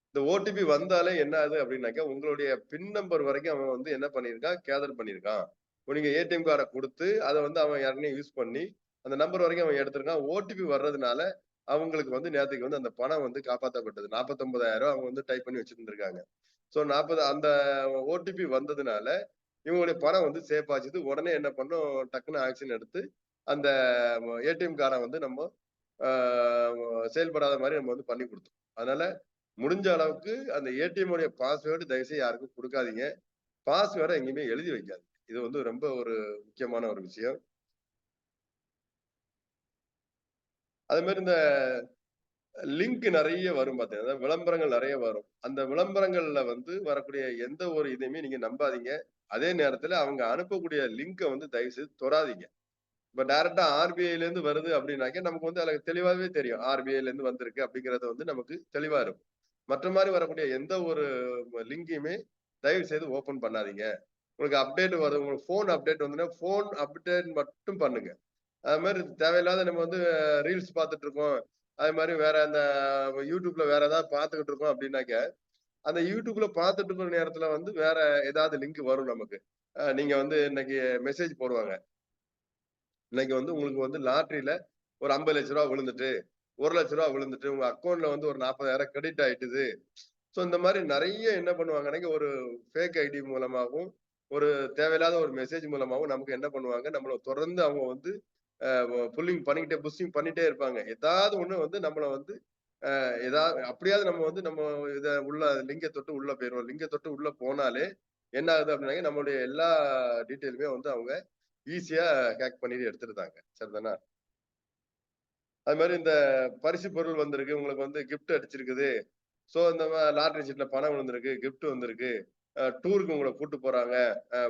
இந்த ஓடிபி வந்தாலே என்ன ஆகுது அப்படின்னாக்க, உங்களுடைய பின் நம்பர் வரைக்கும் அவன் வந்து என்ன பண்ணியிருக்கான், கேதர் பண்ணியிருக்கான். இப்போ நீங்க ஏடிஎம் கார்டை கொடுத்து அதை வந்து அவன் யாருனே யூஸ் பண்ணி அந்த நம்பர் வரைக்கும் அவன் எடுத்திருக்கான். ஓடிபி வர்றதுனால அவங்களுக்கு வந்து நேத்துக்கு வந்து அந்த பணம் வந்து காப்பாற்றப்பட்டது. 49,000 அவங்க வந்து டைப் பண்ணி வச்சிருந்திருக்காங்க. சோ 40 அந்த ஓடிபி வந்ததுனால இவங்களுடைய பணம் வந்து சேஃப் ஆச்சுது. உடனே என்ன பண்ணோம், டக்குன்னு ஆக்ஷன் எடுத்து அந்த ஏடிஎம் கார்டை வந்து நம்ம செயல்படாத மாதிரி நம்ம வந்து பண்ணி கொடுத்தோம். அதனால முடிஞ்ச அளவுக்கு அந்த ஏடிஎம் உடைய பாஸ்வேர்டு தயவுசெய்து யாருக்கும் கொடுக்காதீங்க. பாஸ்வேர்டை எங்கேயுமே எழுதி வைக்காதீங்க. இது வந்து ரொம்ப ஒரு முக்கியமான ஒரு விஷயம். அதே மாதிரி இந்த லிங்க் நிறைய வரும் பாத்தீங்கன்னா, விளம்பரங்கள் நிறைய வரும். அந்த விளம்பரங்கள்ல வந்து வரக்கூடிய எந்த ஒரு இதையுமே நீங்க நம்பாதீங்க. அதே நேரத்துல அவங்க அனுப்பக்கூடிய லிங்கை வந்து தயவு செய்து தொடாதீங்க. இப்ப டைரக்டா ஆர்பிஐல இருந்து வருது அப்படின்னாக்க நமக்கு வந்து அதுல தெளிவாவே தெரியும். ஆர்பிஐல இருந்து வந்திருக்கு அப்படிங்கறது வந்து நமக்கு தெளிவா இருக்கும். மற்ற மாதிரி வரக்கூடிய எந்த ஒரு லிங்கையுமே தயவு செய்து ஓபன் பண்ணாதீங்க. உங்களுக்கு அப்டேட் வருது, உங்களுக்கு போன் அப்டேட் வந்துன்னா போன் அப்டேட் மட்டும் பண்ணுங்க. அது மாதிரி தேவையில்லாத நம்ம வந்து ரீல்ஸ் பார்த்துட்டு இருக்கோம், அது மாதிரி வேற அந்த யூடியூப்ல வேற ஏதாவது பார்த்துக்கிட்டு இருக்கோம் அப்படின்னாக்க, அந்த யூடியூப்ல பார்த்துட்டு இருக்கிற நேரத்துல வந்து வேற ஏதாவது லிங்க் வரும் நமக்கு. நீங்க வந்து இன்னைக்கு மெசேஜ் போடுவாங்க, இன்னைக்கு வந்து உங்களுக்கு வந்து லாட்டரியில ஒரு 50 லட்ச ரூபா விழுந்துட்டு, 1 லட்ச ரூபா விழுந்துட்டு, உங்க அக்கௌண்ட்ல வந்து ஒரு 40,000 கிரெடிட் ஆயிட்டுது. சோ இந்த மாதிரி நிறைய என்ன பண்ணுவாங்கன்னா, ஒரு ஃபேக் ஐடி மூலமாகவும் ஒரு தேவையில்லாத ஒரு மெசேஜ் மூலமாகவும் நமக்கு என்ன பண்ணுவாங்க, நம்மள தொடர்ந்து அவங்க வந்து புஷிங் பண்ணிட்டே இருப்பாங்க. ஏதாவது ஒண்ணு வந்து நம்மள வந்து ஏதாவது அப்படியாவது நம்ம வந்து நம்ம இத உள்ள லிங்க தொட்டு உள்ள போயிருவோம். லிங்க தொட்டு உள்ள போனாலே என்ன ஆகுது அப்படின்னாக்க, நம்மளுடைய எல்லா டீட்டெயிலுமே வந்து அவங்க ஈஸியா ஹேக் பண்ணி எடுத்துருந்தாங்க. சரிதானா? அது மாதிரி இந்த பரிசு பொருள் வந்திருக்கு, உங்களுக்கு வந்து கிஃப்ட் அடிச்சிருக்குது. சோ இந்த லாட்டரி சீட்ல பணம் விழுந்திருக்கு, கிஃப்ட் வந்திருக்கு, டூருக்கு உங்களை கூட்டு போறாங்க,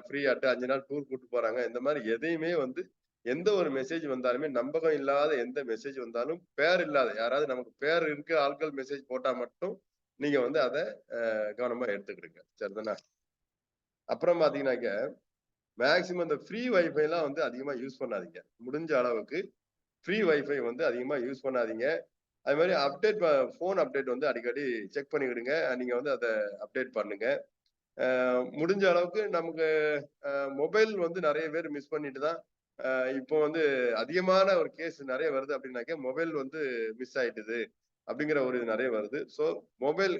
ஃப்ரீயாட்டு 5 நாள் டூர் கூட்டு போறாங்க. இந்த மாதிரி எதையுமே வந்து எந்த ஒரு மெசேஜ் வந்தாலுமே நம்பகம் இல்லாத எந்த மெசேஜ் வந்தாலும் பேர் இல்லாத யாராவது நமக்கு பேர் இருக்க ஆட்கள் மெசேஜ் போட்டா மட்டும் நீங்க வந்து அதை கவனமா எடுத்துக்கிடுங்க. சரிதானா? அப்புறம் பாத்தீங்கன்னாக்க மேக்சிமம் இந்த ஃப்ரீ வைஃபை எல்லாம் வந்து அதிகமா யூஸ் பண்ணாதீங்க. முடிஞ்ச அளவுக்கு ஃப்ரீ வைஃபை வந்து அதிகமா யூஸ் பண்ணாதீங்க. அது மாதிரி போன் அப்டேட் வந்து அடிக்கடி செக் பண்ணிக்கிடுங்க. நீங்க வந்து அதை அப்டேட் பண்ணுங்க. முடிஞ்ச அளவுக்கு நமக்கு மொபைல் வந்து நிறைய பேர் மிஸ் பண்ணிட்டு தான் இப்போ வந்து அதிகமான ஒரு கேஸ் நிறைய வருது அப்படின்னாக்க மொபைல் வந்து மிஸ் ஆயிட்டுது அப்படிங்கிற ஒரு இது நிறைய வருது. ஸோ மொபைல்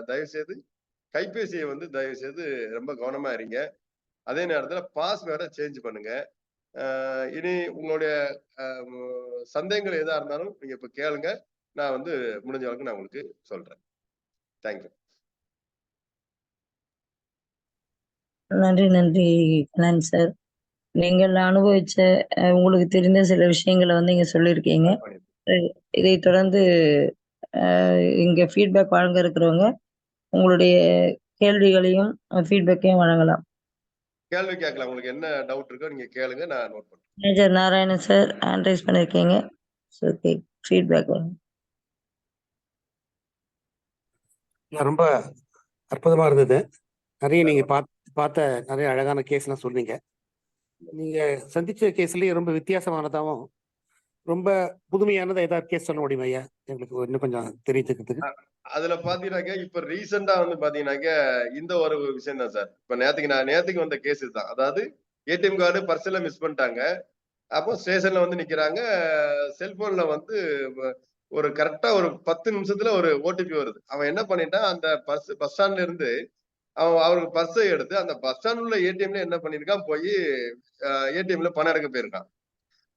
தயவு செய்து கைபேசியை வந்து தயவு செய்து ரொம்ப கவனமா இருங்க. அதே நேரத்துல பாஸ்வேர்டை சேஞ்ச் பண்ணுங்க. இனி உங்களுடைய சந்தேகங்கள் எதா இருந்தாலும் நீங்க இப்ப கேளுங்க. நான் வந்து முடிஞ்ச அளவுக்கு நான் உங்களுக்கு சொல்றேன். தேங்க்யூ. நன்றி நன்றி கண்ணன் சார். நீங்கள் அனுபவிச்ச உங்களுக்கு தெரிந்த சில விஷயங்களை வந்து இங்க சொல்லியிருக்கீங்க. இதை தொடர்ந்து இங்க ஃபீட்பேக் வழங்க இருக்கிறவங்க உங்களுடைய கேள்விகளையும் ஃபீட்பேக்கையும் வழங்கலாம். கேள்வி கேட்கலாம். உங்களுக்கு என்ன டவுட் இருக்கோ நீங்க கேளுங்க, நான் நோட் பண்றேன். Major Narayanan sir hand rice பண்ணியிருக்கீங்க. ஓகே, ஃபீட்பேக் வரும். ரொம்ப அற்புதமா இருந்தது. நிறைய நீங்க பார்த்த நிறைய அழகான கேஸ்லாம் சொன்னீங்க. நீங்க சந்திச்ச கேஸ்லயே ரொம்ப வித்தியாசமானதாகவும் ரொம்ப புதுமையானதா ஏதாவது கேஸ் சொல்ல முடியுமா ஐயா? எங்களுக்கு இன்னும் கொஞ்சம் தெரிஞ்சுக்கிறதுக்கு. அதுல பாத்தீங்கன்னாக்க இப்ப ரீசெண்டா வந்து பாத்தீங்கன்னாக்க இந்த ஒரு விஷயம் தான் சார். இப்ப நேத்துக்கு வந்த கேஸ் தான். அதாவது ஏடிஎம் கார்டு பர்ஸ்ல மிஸ் பண்ணிட்டாங்க. அப்போ ஸ்டேஷன்ல வந்து நிக்கிறாங்க. செல்போன்ல வந்து ஒரு கரெக்டா ஒரு 10 நிமிஷத்துல ஒரு ஓடிபி வருது. அவன் என்ன பண்ணிட்டான், அந்த பஸ் ஸ்டாண்ட்ல இருந்து அவருக்கு பர்ஸை எடுத்து அந்த பஸ் ஸ்டாண்ட் உள்ள ஏடிஎம்ல என்ன பண்ணிருக்கான், போய் ஏடிஎம்ல பணம் எடுக்க போயிருக்கான்.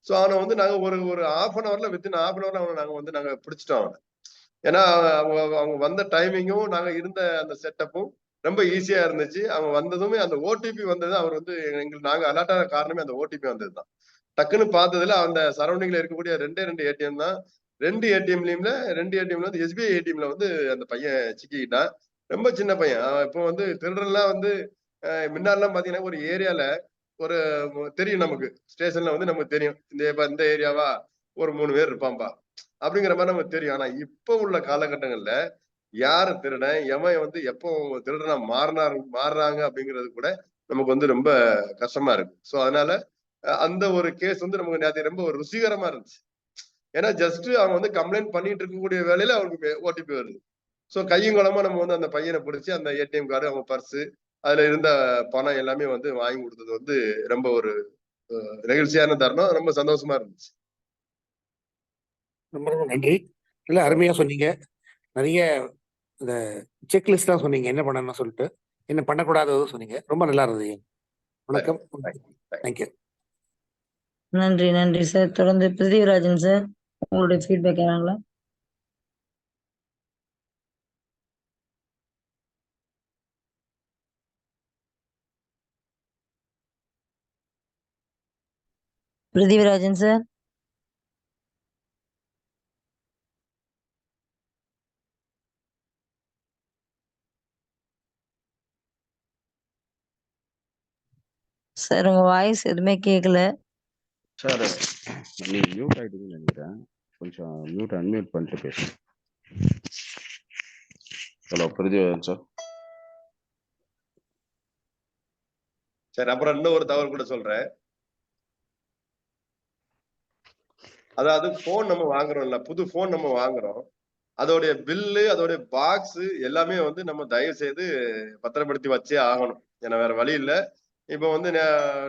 சோ அவனை வந்து நாங்க ஒரு ஹாஃப் அன் ஹவர்ல வித்தின் ஹாஃப் அன் ஹவர்ல நாங்க பிடிச்சிட்டோம் அவனை. ஏன்னா அவங்க வந்த டைமிங்கும் நாங்க இருந்த அந்த செட்டப்பும் ரொம்ப ஈஸியா இருந்துச்சு. அவங்க வந்ததுமே அந்த ஓடிபி வந்தது அவர் வந்து எங்களுக்கு நாங்க அலர்ட்டான காரணமே அந்த ஓடிபி வந்தது தான். டக்குன்னு பார்த்ததுல அந்த சரௌண்டிங்ல இருக்கக்கூடிய 2 ஏடிஎம் தான். 2 ஏடிஎம்ல வந்து எஸ்பிஐ ஏடிஎம்ல வந்து அந்த பையன் சிக்கிக்கிட்டான். ரொம்ப சின்ன பையன். இப்போ வந்து திருடன்லாம் வந்து முன்னாடிலாம் பாத்தீங்கன்னா ஒரு ஏரியால ஒரு தெரியும் நமக்கு. ஸ்டேஷன்ல வந்து நமக்கு தெரியும். இந்த ஏரியாவா ஒரு 3 பேர் இருப்பான்பா அப்படிங்கிற மாதிரி நமக்கு தெரியும். ஆனா இப்ப உள்ள காலகட்டங்கள்ல யாரு திருடன், எவன் வந்து எப்போ திருடனா மாறுறாங்க அப்படிங்கிறது கூட நமக்கு வந்து ரொம்ப கஷ்டமா இருக்கு. சோ அதனால அந்த ஒரு கேஸ் வந்து நமக்கு நேத்து ரொம்ப ஒரு ருசிகரமா இருந்துச்சு. ஏன்னா ஜஸ்ட் அவன் வந்து கம்ப்ளைண்ட் பண்ணிட்டு இருக்கக்கூடிய வேலையில அவனுக்கு ஓடிபி வருது. சோ கையும் களமா நம்ம வந்து அந்த பையனை பிடிச்சி அந்த ஏடிஎம் கார்டு, அவங்க பர்ஸ், அதுல இருந்த பணம் எல்லாமே வந்து வாங்கி கொடுத்தது வந்து ரொம்ப ஒரு நெகிழ்ச்சியான தருணம். ரொம்ப சந்தோஷமா இருந்துச்சு. ரொம்ப ரொம்ப நன்றி. இல்ல அருமையா சொன்னீங்க. நிறைய இந்த செக்லிஸ்ட்லாம் சொன்னீங்க, என்ன பண்ணணும்னு சொல்லிட்டு, என்ன பண்ணக்கூடாததும் சொன்னீங்க. ரொம்ப நல்லா இருந்தது. வணக்கம். தேங்க்யூ. நன்றி நன்றி சார். தொடர்ந்து பிருத்திவிராஜன் சார் உங்களுடைய ஃபீட்பேக் ஏறாங்களா? பிருத்திவிராஜன் சார். சார் உங்க வாய்ஸ் எதுவுமே கேட்கல சார். நீங்க மியூட் ஆயிட்டீங்கன்னு நினைக்கிறேன். கொஞ்சம் மியூட் அன்மியூட் பண்ணிட்டு பேசுங்க. Hello Prathivathan sir. சரி, அப்புறம் இன்னொரு தகவல் கூட சொல்றேன். அதாவது போன் நம்ம வாங்குறோம்ல, புது போன் நம்ம வாங்குறோம், அதோடைய பில்லு, அதோடைய பாக்ஸ் எல்லாமே வந்து நம்ம தயவு செய்து பத்திரப்படுத்தி வச்சே ஆகணும். ஏன்னா வேற வழி இல்லை. இப்ப வந்து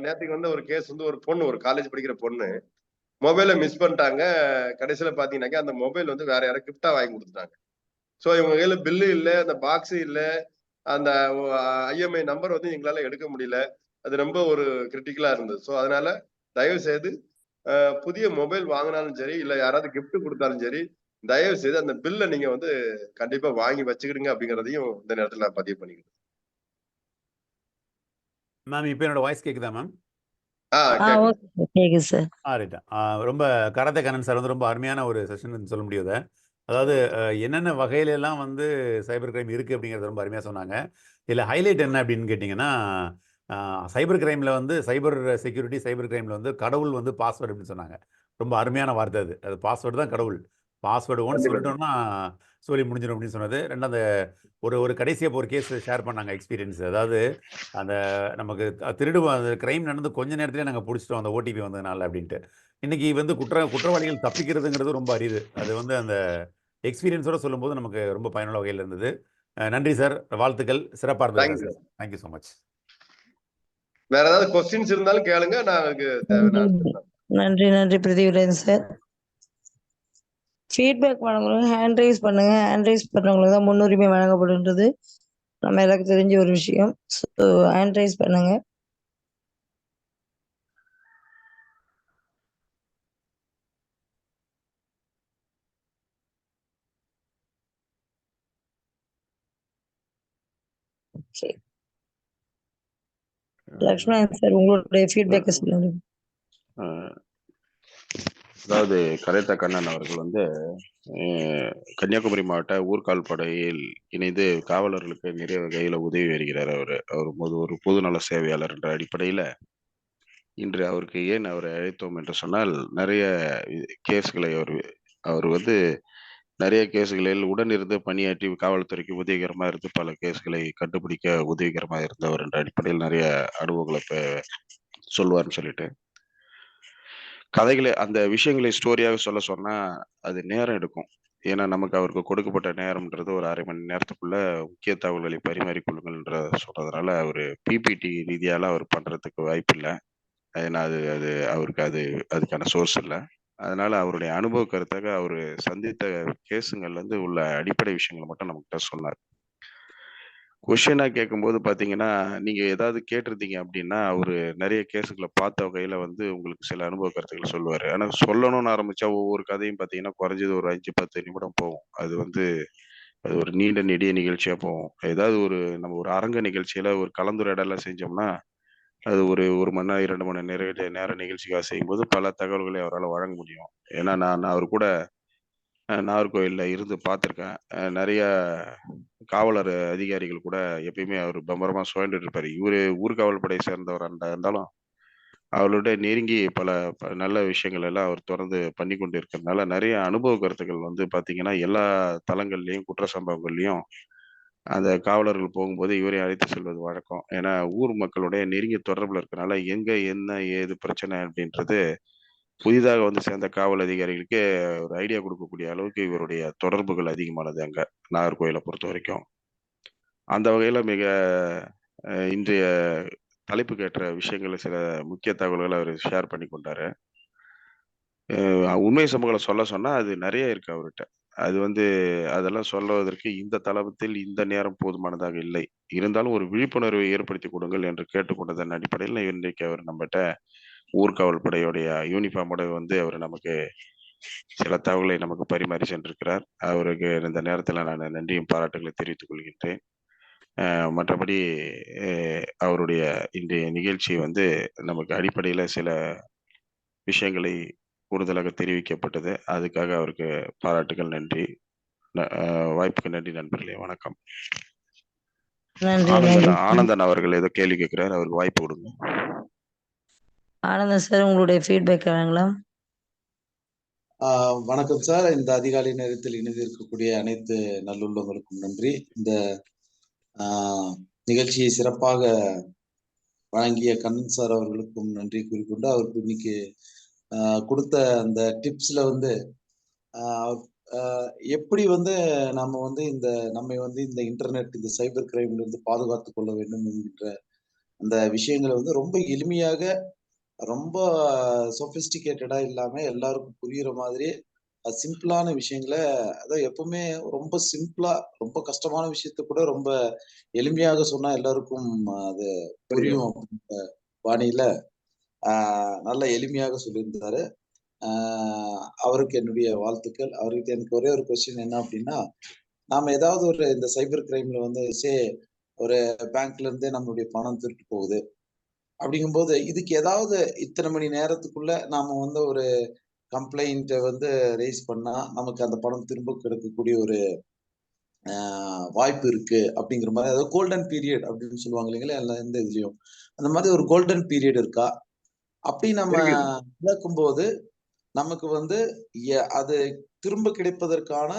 நேற்றுக்கு வந்து ஒரு கேஸ் வந்து ஒரு பொண்ணு, ஒரு காலேஜ் படிக்கிற பொண்ணு மொபைலை மிஸ் பண்ணிட்டாங்க. கடைசியில பாத்தீங்கன்னாக்கா அந்த மொபைல் வந்து வேற யாரும் கிஃப்டா வாங்கி கொடுத்துட்டாங்க. ஸோ இவங்க கையில பில்லு இல்லை, அந்த பாக்ஸ் இல்லை, அந்த ஐஎம்ஐ நம்பர் வந்து எங்களால எடுக்க முடியல. அது ரொம்ப ஒரு கிரிட்டிக்கலா இருந்தது. ஸோ அதனால தயவு செய்து புதிய மொபைல் வாங்கினாலும் சரி, இல்ல யாராவது கிஃப்ட் கொடுத்தாலும் சரி, தயவு செய்து அந்த பில்லை நீங்க வந்து கண்டிப்பா வாங்கி வச்சுக்கிடுங்க அப்படிங்கிறதையும் இந்த நேரத்தில் நான் பதிவு பண்ணிக்கிறேன். மேம் இப்போ என்னோட வாய்ஸ் கேக்குதா மேம்? கேக்குது சார். ரொம்ப கராத்தே கண்ணன் சார் வந்து ரொம்ப அருமையான ஒரு செஷன் சொல்ல முடியாது. அதாவது என்னென்ன வகையில எல்லாம் வந்து சைபர் கிரைம் இருக்கு அப்படிங்கறத ரொம்ப அருமையா சொன்னாங்க. இதுல ஹைலைட் என்ன அப்படின்னு கேட்டீங்கன்னா, சைபர் கிரைம்ல வந்து சைபர் செக்யூரிட்டி, சைபர் கிரைம்ல வந்து கடவுள் வந்து பாஸ்வேர்டு அப்படின்னு சொன்னாங்க. ரொம்ப அருமையான வார்த்தை அது. அது பாஸ்வேர்டு தான் கடவுள். பாஸ்வேர்டு ஒன்று சொல்லிட்டோம்னா சொல்லி முடிஞ்சிடும் அப்படின்னு சொன்னது. ரெண்டாவது ஒரு கடைசியாக ஒரு கேஸ் ஷேர் பண்ணாங்க எக்ஸ்பீரியன்ஸ். அதாவது அந்த நமக்கு திருடுவோம், அந்த கிரைம் நடந்து கொஞ்ச நேரத்திலே நாங்கள் பிடிச்சிட்டோம் அந்த ஓடிபி வந்ததுனால அப்படின்ட்டு. இன்னைக்கு வந்து குற்றவாளிகள் தப்பிக்கிறதுங்கிறது ரொம்ப அரிது. அது வந்து அந்த எக்ஸ்பீரியன்ஸோட சொல்லும்போது நமக்கு ரொம்ப பயனுள்ள வகையில் இருந்தது. நன்றி சார், வாழ்த்துக்கள், சிறப்பாக இருந்தது thank you sir. Thank you so much. வேற ஏதாவது கொஸ்டின்ஸ் இருந்தாலும் கேளுங்க, நான் அதுக்கு தேவையான answer தான். நன்றி நன்றி பிருத்திவிராஜன் சார். ஃபீட்பேக் வழங்குறவங்க ஹேண்ட் ரைஸ் பண்ணுங்க. ஹேண்ட் ரைஸ் பண்றவங்களுக்கு தான் முன்னுரிமை வழங்கப்படுன்றது நம்ம எல்லாருக்கும் தெரிஞ்ச ஒரு விஷயம். ஸோ ஹேண்ட் ரைஸ் பண்ணுங்க. ஓகே, லக்ஷ்மணன் சார் உங்களுடைய ஃபீட்பேக்கை சொல்லுங்க. அதாவது கரைத்த கண்ணன் அவர்கள் வந்து கன்னியாகுமரி மாவட்ட ஊர்கால் படையில் இணைந்து காவலர்களுக்கு நிறைய வகையில் உதவி வருகிறார். அவர் ஒரு பொதுநல சேவையாளர் என்ற அடிப்படையில் இன்று அவருக்கு ஏன் அவரை அழைத்தோம் என்று சொன்னால், நிறைய கேஸ்களை அவர் வந்து நிறைய கேஸ்களில் உடனிருந்து பணியாற்றி காவல்துறைக்கு உதவிகரமாக இருந்து பல கேஸ்களை கண்டுபிடிக்க உதவிகரமாக இருந்தவர் என்ற அடிப்படையில் நிறைய அனுபவங்களை சொல்லுவார்னு சொல்லிட்டு கதைகளை அந்த விஷயங்களை ஸ்டோரியாக சொன்னா அது நேரம் எடுக்கும். ஏன்னா நமக்கு அவருக்கு கொடுக்கப்பட்ட நேரம்ன்றது ஒரு 1/2 மணி நேரத்துக்குள்ள முக்கிய தகவல்களை பரிமாறிக்கொள்ளுங்கள் என்ற சொல்றதுனால அவர் பிபிடி ரீதியால அவர் பண்றதுக்கு வாய்ப்பு இல்லை. ஏன்னா அது அது அவருக்கு அதுக்கான சோர்ஸ் இல்லை. அதனால அவருடைய அனுபவ கருத்தாக அவர் சந்தித்த கேஸுங்கள்ல இருந்து உள்ள அடிப்படை விஷயங்களை மட்டும் நம்மகிட்ட சொன்னார். கொஸ்டினா கேட்கும்போது பாத்தீங்கன்னா, நீங்க ஏதாவது கேட்டிருந்தீங்க அப்படின்னா, அவரு நிறைய கேஸுகளை பார்த்த வகையில வந்து உங்களுக்கு சில அனுபவ கருத்துக்களை சொல்லுவாரு. ஆனா சொல்லணும்னு ஆரம்பிச்சா ஒவ்வொரு கதையும் பாத்தீங்கன்னா குறைஞ்சது ஒரு 5-10 நிமிடம் போகும். அது ஒரு நீண்ட நெடிய நிகழ்ச்சியா போகும். ஏதாவது நம்ம ஒரு அரங்க நிகழ்ச்சியில ஒரு கலந்துரையாடல செஞ்சோம்னா, அது ஒரு 1 மணி நேரம் 2 மணி நேர நிகழ்ச்சிக்காக செய்யும்போது பல தகவல்களை அவரால் வழங்க முடியும். ஏன்னா நான் அவர் கூட நாகர்கோயில்ல இருந்து பார்த்துருக்கேன். நிறைய காவலர் அதிகாரிகள் கூட எப்பயுமே அவர் பம்பரமா சுழண்டுட்டு இருப்பாரு. இவரு ஊர்காவல் படையை சேர்ந்தவரா இருந்தாலும் அவர்களோட நெருங்கி பல நல்ல விஷயங்கள் எல்லாம் அவர் தொடர்ந்து பண்ணி கொண்டு இருக்கிறதுனால நிறைய அனுபவ கருத்துக்கள் வந்து பாத்தீங்கன்னா எல்லா தளங்கள்லயும் குற்ற சம்பவங்கள்லயும் அந்த காவலர்கள் போகும்போது இவரை அழைத்து செல்வது வழக்கம். ஏன்னா ஊர் மக்களுடைய நெருங்கிய தொடர்புல இருக்கனால எங்க என்ன ஏது பிரச்சனை அப்படின்றது புதிதாக வந்து சேர்ந்த காவல் அதிகாரிகளுக்கு ஒரு ஐடியா கொடுக்கக்கூடிய அளவுக்கு இவருடைய தொடர்புகள் அதிகமானது அங்க நாகர்கோயிலை பொறுத்த வரைக்கும். அந்த வகையில மிக இன்றைய தலைப்புக்கு ஏற்ற விஷயங்களை சில முக்கிய தகவல்களை அவர் ஷேர் பண்ணி கொண்டாரு. உண்மை சம்பவங்களை சொன்னா அது நிறைய இருக்கு அவர்கிட்ட. அது வந்து அதெல்லாம் சொல்வதற்கு இந்த தளத்தில் இந்த நேரம் போதுமானதாக இல்லை. இருந்தாலும் ஒரு விழிப்புணர்வை ஏற்படுத்தி கொடுங்கள் என்று கேட்டுக்கொண்டதன் அடிப்படையில் இன்றைக்கு அவர் நம்மகிட்ட ஊர்காவல் படையுடைய யூனிஃபார்மோட வந்து அவர் நமக்கு சில தகவல்களை நமக்கு பரிமாறி சென்றிருக்கிறார். அவருக்கு இந்த நேரத்தில் நான் நன்றியும் பாராட்டுகளை தெரிவித்துக் கொள்கின்றேன். மற்றபடி அவருடைய இன்றைய நிகழ்ச்சி வந்து நமக்கு அடிப்படையில் சில விஷயங்களை கூடுதலாக தெரிவிக்கப்பட்டது. அதுக்காக அவருக்கு பாராட்டுகள், நன்றி. வாய்ப்புக்கு நன்றி நண்பர்களே, வணக்கம். ஆனந்தன் அவர்கள் ஏதோ கேள்வி கேட்கிறார், அவருக்கு வாய்ப்பு கொடுங்க. ஆனந்தன் சார் உங்களுடைய ஃபீட்பேக் வழங்கலாம். வணக்கம் சார். இந்த அதிகாலை நேரத்தில் இணைந்திருக்கக்கூடிய அனைத்து நல்லுள்ளங்களுக்கும் நன்றி. இந்த நிகழ்ச்சியை சிறப்பாக வழங்கிய கண்ணன் சார் அவர்களுக்கும் நன்றி கூறிக்கொண்டு, அவருக்கு இன்னைக்கு கொடுத்த அந்த டிப்ஸ்ல வந்து எப்படி வந்து நம்ம வந்து நம்மை வந்து இந்த இன்டர்நெட், இந்த சைபர் கிரைம்ல இருந்து பாதுகாத்துக் கொள்ள வேண்டும் என்கின்ற அந்த விஷயங்களை வந்து ரொம்ப எளிமையாக, ரொம்ப சொபிஸ்டிகேட்டடா இல்லாம எல்லாருக்கும் புரியுற மாதிரி சிம்பிளான விஷயங்களை, அதாவது எப்பவுமே ரொம்ப சிம்பிளா, ரொம்ப கஷ்டமான விஷயத்த கூட ரொம்ப எளிமையாக சொன்னா எல்லாருக்கும் அது புரியும் அப்படின்ற பாணியில நல்ல எளிமையாக சொல்லியிருந்தாரு. அவருக்கு என்னுடைய வாழ்த்துக்கள். அவருக்கு எனக்கு ஒரே ஒரு கொஸ்டின் என்ன அப்படின்னா, நாம ஏதாவது இந்த சைபர் கிரைம்ல வந்து ஒரு பேங்க்ல இருந்தே நம்மளுடைய பணம் திருட்டு போகுது அப்படிங்கும்போது, இதுக்கு ஏதாவது இத்தனை மணி நேரத்துக்குள்ள நாம வந்து ஒரு கம்ப்ளைண்ட் வந்து ரைஸ் பண்ணா நமக்கு அந்த பணம் திரும்ப கிடைக்கக்கூடிய ஒரு வாய்ப்பு இருக்கு அப்படிங்கிற மாதிரி, அதாவது கோல்டன் பீரியட் அப்படின்னு சொல்லுவாங்க இல்லைங்களா, எந்த இதுலயும் அந்த மாதிரி ஒரு கோல்டன் பீரியட் இருக்கா? அப்படி நம்ம இழக்கும்போது நமக்கு வந்து அது திரும்ப கிடைப்பதற்கான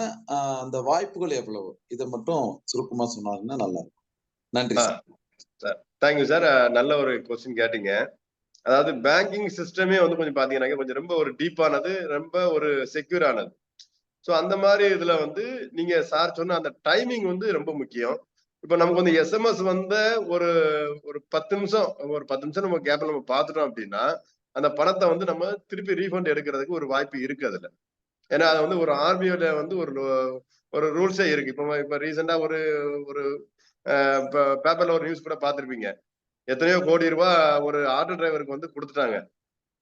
அந்த வாய்ப்புகள் எவ்வளவு? இதை மட்டும் சுருக்கமா சொன்னாருன்னா நல்லா இருக்கும். நன்றி சார். Thank you sir. நல்ல ஒரு கொஸ்டின் கேட்டீங்க. அதாவது பேங்கிங் சிஸ்டமே வந்து கொஞ்சம் பாத்தீங்கன்னா கொஞ்சம் ரொம்ப ஒரு டீப்பானது, ரொம்ப ஒரு செக்யூர் ஆனது. ஸோ அந்த மாதிரி இதுல வந்து நீங்க சார் சொன்ன அந்த டைமிங் வந்து ரொம்ப முக்கியம். இப்ப நமக்கு வந்து எஸ்எம்எஸ் வந்த ஒரு ஒரு 10 நிமிஷம் நம்ம கேப்ல நம்ம பார்த்துட்டோம் அப்படின்னா அந்த பணத்தை வந்து நம்ம திருப்பி ரீஃபண்ட் எடுக்கிறதுக்கு ஒரு வாய்ப்பு இருக்கு அதுல. ஏன்னா அது வந்து ஒரு ஆர்பிஐல வந்து ஒரு ரூல்ஸே இருக்கு. இப்ப ரீசெண்டா ஒரு ஒரு பேப்பர்ல ஒரு நியூஸ் கூட பார்த்திருப்பீங்க. எத்தனையோ கோடி ரூபாய் ஒரு ஆட்டோ டிரைவருக்கு வந்து கொடுத்துட்டாங்க.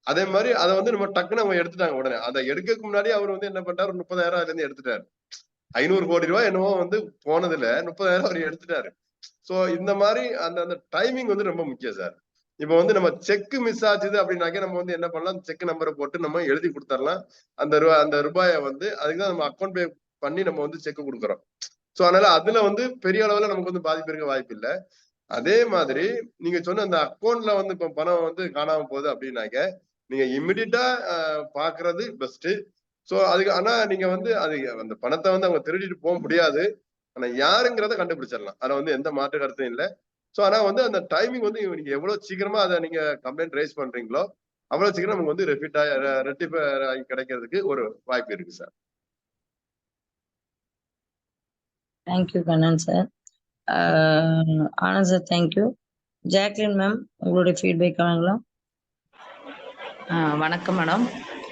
அதே மாதிரி அதை வந்து நம்ம டக்குன்னு அவங்க எடுத்துட்டாங்க. உடனே அதை எடுக்கிறதுக்கு முன்னாடி அவர் வந்து என்ன பண்ணிட்டாரு, 30,000 அதுல இருந்து எடுத்துட்டாரு. 500 கோடி ரூபாய் என்னவோ வந்து போனதுல 30,000 அவர் எடுத்துட்டாரு. சோ இந்த மாதிரி அந்த டைமிங் வந்து ரொம்ப முக்கியம் சார். இப்ப வந்து நம்ம செக் மிஸ் ஆச்சுது அப்படின்னாக்க நம்ம வந்து என்ன பண்ணலாம், செக் நம்பரை போட்டு நம்ம எழுதி கொடுத்துடலாம். அந்த ரூபாயை வந்து அதுக்குதான் நம்ம அக்கௌண்ட் பே பண்ணி நம்ம வந்து செக் கொடுக்குறோம். சோ அதனால அதுல வந்து பெரிய அளவுல நமக்கு வந்து பாதிப்பு இருக்க வாய்ப்பு இல்லை. அதே மாதிரி நீங்க சொன்ன அந்த அக்கௌண்ட்ல வந்து இப்ப பணம் வந்து காணாம போகுது அப்படின்னாக்க நீங்க இம்மிடியட்டா பாக்குறது பெஸ்ட். சோ அதுக்கு ஆனா நீங்க வந்து அது அந்த பணத்தை வந்து அவங்க திருடிட்டு போக முடியாது. ஆனா யாருங்கிறத கண்டுபிடிச்சிடலாம். அதுல வந்து எந்த மாற்று கருத்தும் இல்லை. சோ ஆனா வந்து அந்த டைமிங் வந்து நீங்க எவ்வளவு சீக்கிரமா அதை நீங்க கம்ப்ளைண்ட் ரைஸ் பண்றீங்களோ அவ்வளவு சீக்கிரம் நமக்கு வந்து ரெட்டிஃபை ஆகி கிடைக்கிறதுக்கு ஒரு வாய்ப்பு இருக்கு sir. Thank you Kannan sir. Anand sir thank you. Jacqueline ma'am உங்களுடைய ஃபீட்பேக் வாங்கலாம். வணக்கம் மேடம்.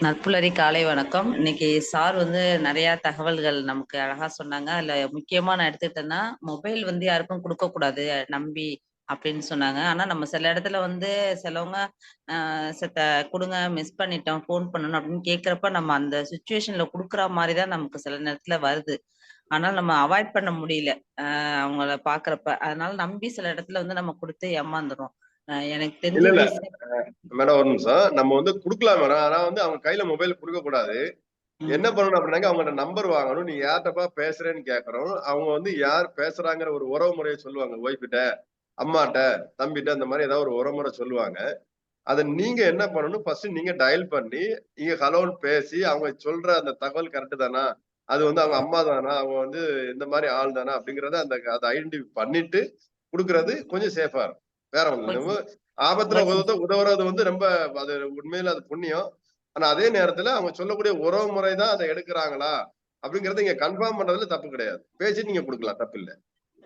நட்புலரி காலை வணக்கம். இன்னைக்கு சார் வந்து நிறைய தகவல்கள் நமக்கு அழகா சொன்னாங்க. அதுல முக்கியமா நான் எடுத்துக்கிட்டேன்னா மொபைல் வந்து யாருக்கும் கொடுக்க கூடாது நம்பி அப்படின்னு சொன்னாங்க. ஆனா நம்ம சில இடத்துல வந்து சிலவங்க செத்த கொடுங்க மிஸ் பண்ணிட்டோம் ஃபோன் பண்ணணும் அப்படின்னு கேட்கறப்ப நம்ம அந்த சுச்சுவேஷன்ல கொடுக்குற மாதிரிதான் நமக்கு சில நேரத்துல வருது. ஆனால் நம்ம அவாய்ட் பண்ண முடியல அவங்கள பாக்குறப்ப. அதனால நம்பி சில இடத்துல வந்து நம்ம கொடுத்து ஏமாந்துடும். எனக்கு தெரிஞ்ச மேடம் ஒரு நிமிஷம், நம்ம வந்து குடுக்கலாம் மேடம். ஆனா வந்து அவங்க கையில மொபைல் கொடுக்க கூடாது. என்ன பண்ணணும் அப்படின்னாக்க அவங்கள்ட்ட நம்பர் வாங்கணும். நீ யார்கிட்டப்பா பேசுறேன்னு கேட்கணும். அவங்க வந்து யார் பேசுறாங்கிற ஒரு உறவு முறையை சொல்லுவாங்க. ஒய்ஃபிட்ட, அம்மாட்ட, தம்பிட்ட, அந்த மாதிரி ஏதாவது ஒரு உறவுமுறை சொல்லுவாங்க. அதை நீங்க என்ன பண்ணணும், ஃபர்ஸ்ட் நீங்க டயல் பண்ணி நீங்க ஹலோன்னு பேசி அவங்க சொல்ற அந்த தகவல் கரெக்ட் தானா, அது வந்து அவங்க அம்மா தானா, அவங்க வந்து இந்த மாதிரி ஆள் தானா அப்படிங்கறத அதை ஐடென்டிஃபை பண்ணிட்டு கொடுக்கறது கொஞ்சம் சேஃபா இருக்கும். வேற ஒண்ணு ஆபத்துல உதவுறது வந்து ரொம்ப அது உண்மையில அது புண்ணியம். ஆனா அதே நேரத்துல அவங்க சொல்லக்கூடிய உறவு முறைதான் அதை எடுக்கிறாங்களா அப்படிங்கறத இங்க கன்ஃபார்ம் பண்றதுல தப்பு கிடையாது. பேசிட்டு நீங்க கொடுக்கலாம், தப்பு இல்லை.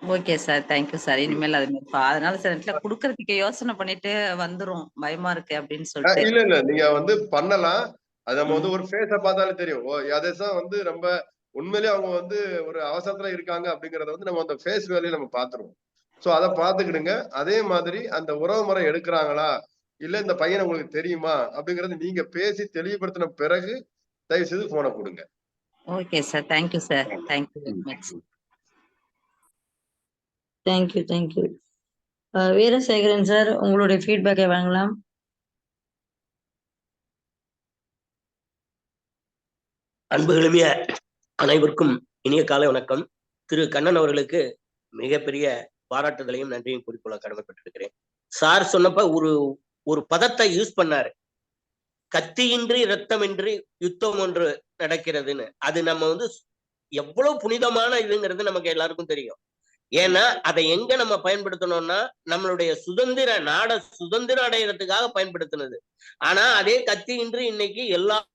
Okay sir, thank you sir. இனிமேல் அது அதனால சில இடத்துல குடுக்கறதுக்கு யோசனை பண்ணிட்டு வந்துரும், பயமா இருக்கு அப்படின்னு சொல்லிட்டு. இல்ல நீங்க வந்து பண்ணலாம். அது நம்ம வந்து ஒரு ஃபேஸ பார்த்தாலே தெரியும். அதேதான் வந்து ரொம்ப உண்மையிலேயே அவங்க வந்து ஒரு அவசரத்துல இருக்காங்க அப்படிங்கறத வந்து நம்ம அந்த ஃபேஸ் வேலையை நம்ம பாத்துருவோம். சோ அதை பாத்துக்கிடுங்க. அதே மாதிரி அந்த உறவு முறை எடுக்கிறாங்களா இல்ல இந்த பையனை உங்களுக்கு தெரியுமா அப்படிங்கறது நீங்க பேசி தெளிவுபடுத்தின பிறகு தயவு செய்து போனை கொடுங்க. Okay sir, thank you sir. Thank you very much. Thank you. Veerasekaran sir உங்களுடைய ஃபீட்பேக்கை வாங்கலாம். அன்புகளுமே அனைவருக்கும் இனிய காலை வணக்கம். திரு கண்ணன் அவர்களுக்கு மிகப்பெரிய பாராட்டுதலையும் நன்றியும் குறிக்கொள்ள கடமைப்பட்டிருக்கிறேன். சார் சொன்னப்ப ஒரு பதத்தை யூஸ் பண்ணாரு, கத்தியின்றி ரத்தமின்றி யுத்தம் ஒன்று நடக்கிறதுன்னு. அது நம்ம வந்து எவ்வளவு புனிதமான இதுங்கிறது நமக்கு எல்லாருக்கும் தெரியும். ஏன்னா அதை எங்க நம்ம பயன்படுத்தணும்னா நம்மளுடைய சுதந்திரம் அடைகிறதுக்காக பயன்படுத்தினது. ஆனா அதே கத்தியின்றி இன்னைக்கு எல்லாரையும்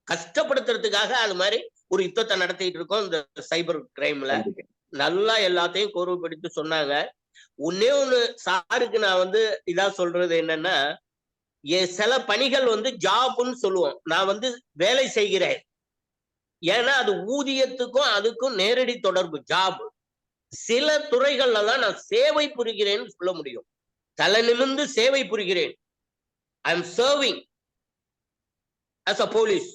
கஷ்டப்படுத்துறதுக்காக அது மாதிரி ஒரு யுத்தத்தை நடத்திட்டு இருக்கோம். இந்த சைபர் கிரைம்ல நல்லா எல்லாத்தையும் கோர்வைப்படுத்தி சொன்னாங்க. ஒண்ணு சாருக்கு நான் வந்து இதா சொல்றது என்னன்னா, சில பணிகள் வந்து ஜாப்னு சொல்லுவோம். நான் வந்து வேலை செய்கிறேன், ஏன்னா அது ஊதியத்துக்கும் அதுக்கும் நேரடி தொடர்பு ஜாப். சில துறைகள்ல தான் நான் சேவை புரிகிறேன்னு சொல்ல முடியும். தலை நிமிர்ந்து சேவை புரிகிறேன், I am serving as a police.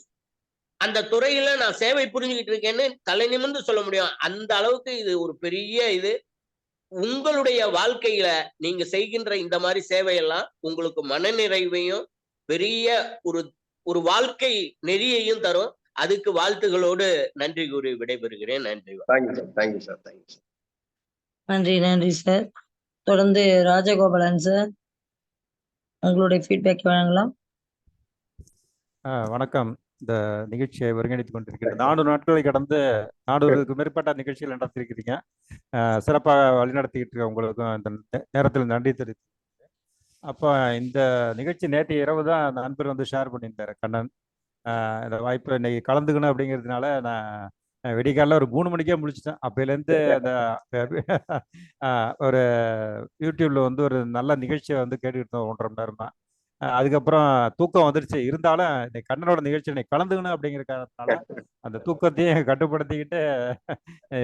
அந்த துறையில நான் சேவை புரிஞ்சுக்கிட்டு இருக்கேன்னு தலை நிமிர்ந்து சொல்ல முடியும். அந்த அளவுக்கு இது ஒரு பெரிய இது. உங்களுடைய வாழ்க்கையில நீங்க செய்கின்ற இந்த மாதிரி சேவையெல்லாம் உங்களுக்கு மனநிறைவையும் பெரிய ஒரு வாழ்க்கை நெறியையும் தரும். அதுக்கு வாழ்த்துகளோடு நன்றி கூறி விடைபெறுகிறேன். நன்றி. Thank you sir. நன்றி சார். தொடர்ந்து ராஜகோபாலன் சார் உங்களுடைய ஃபீட்பேக் வழங்கலாம். வணக்கம். இந்த நிகழ்ச்சியை ஒருங்கிணைத்துக் கொண்டிருக்கிறது 400 நாட்களை கடந்து 400க்கு மேற்பட்ட நிகழ்ச்சிகள் நடத்திருக்கிறீங்க. சிறப்பாக வழிநடத்திக்கிட்டு இருக்க உங்களுக்கும் இந்த நேரத்தில் நன்றி தெரிவித்து. அப்போ இந்த நிகழ்ச்சி நேற்று இரவு தான் நண்பர் வந்து ஷேர் பண்ணியிருந்தார் கண்ணன். இந்த வாய்ப்பு இன்னைக்கு கலந்துக்கணும் அப்படிங்கிறதுனால நான் விடிகாலில் ஒரு 3 மணிக்கே முடிச்சிட்டேன். அப்போலேருந்து அந்த ஒரு யூடியூப்ல வந்து ஒரு நல்ல நிகழ்ச்சியை வந்து கேட்டுக்கிட்டு இருந்தோம் 1.5 மணி நேரமா. அதுக்கப்புறம் தூக்கம் வந்துருச்சு. இருந்தாலும் இன்னைக்கு கண்ணனோட நிகழ்ச்சி இன்னைக்கு கலந்துக்கணும் அப்படிங்கிற காரணத்தினால அந்த தூக்கத்தையும் கட்டுப்படுத்திக்கிட்டு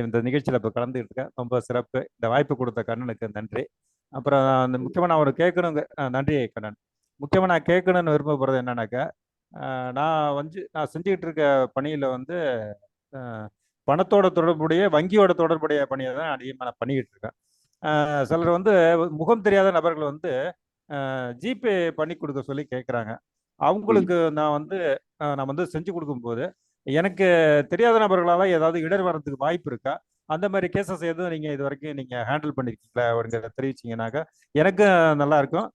இந்த நிகழ்ச்சியில் இப்போ கலந்துக்கிட்டு இருக்கேன். ரொம்ப சிறப்பு. இந்த வாய்ப்பு கொடுத்த கண்ணனுக்கு நன்றி. அப்புறம் அந்த முக்கியமாக நான் ஒரு கேட்கணுங்க. நன்றி கண்ணன். முக்கியமாக நான் கேட்கணும்னு விரும்பப்படுறது என்னன்னாக்கா, நான் செஞ்சுக்கிட்டு இருக்க பணியில் வந்து பணத்தோட தொடர்புடைய வங்கியோட தொடர்புடைய பணியை தான் அதிகமாக நான் பண்ணிக்கிட்டு இருக்கேன். சிலர் வந்து முகம் தெரியாத நபர்கள் வந்து ஜிபே பண்ணி கொடுக்க சொல்லி கேட்குறாங்க. அவங்களுக்கு நான் வந்து செஞ்சு கொடுக்கும்போது எனக்கு தெரியாத நபர்களால ஏதாவது இடர் வர்றதுக்கு வாய்ப்பு இருக்கா? அந்த மாதிரி கேசஸ் எதுவும் நீங்க இது வரைக்கும் நீங்க ஹேண்டில் பண்ணிருக்கீங்களா அப்படிங்கிறத தெரிவிச்சீங்கன்னாக்கா எனக்கு நல்லா இருக்கும்.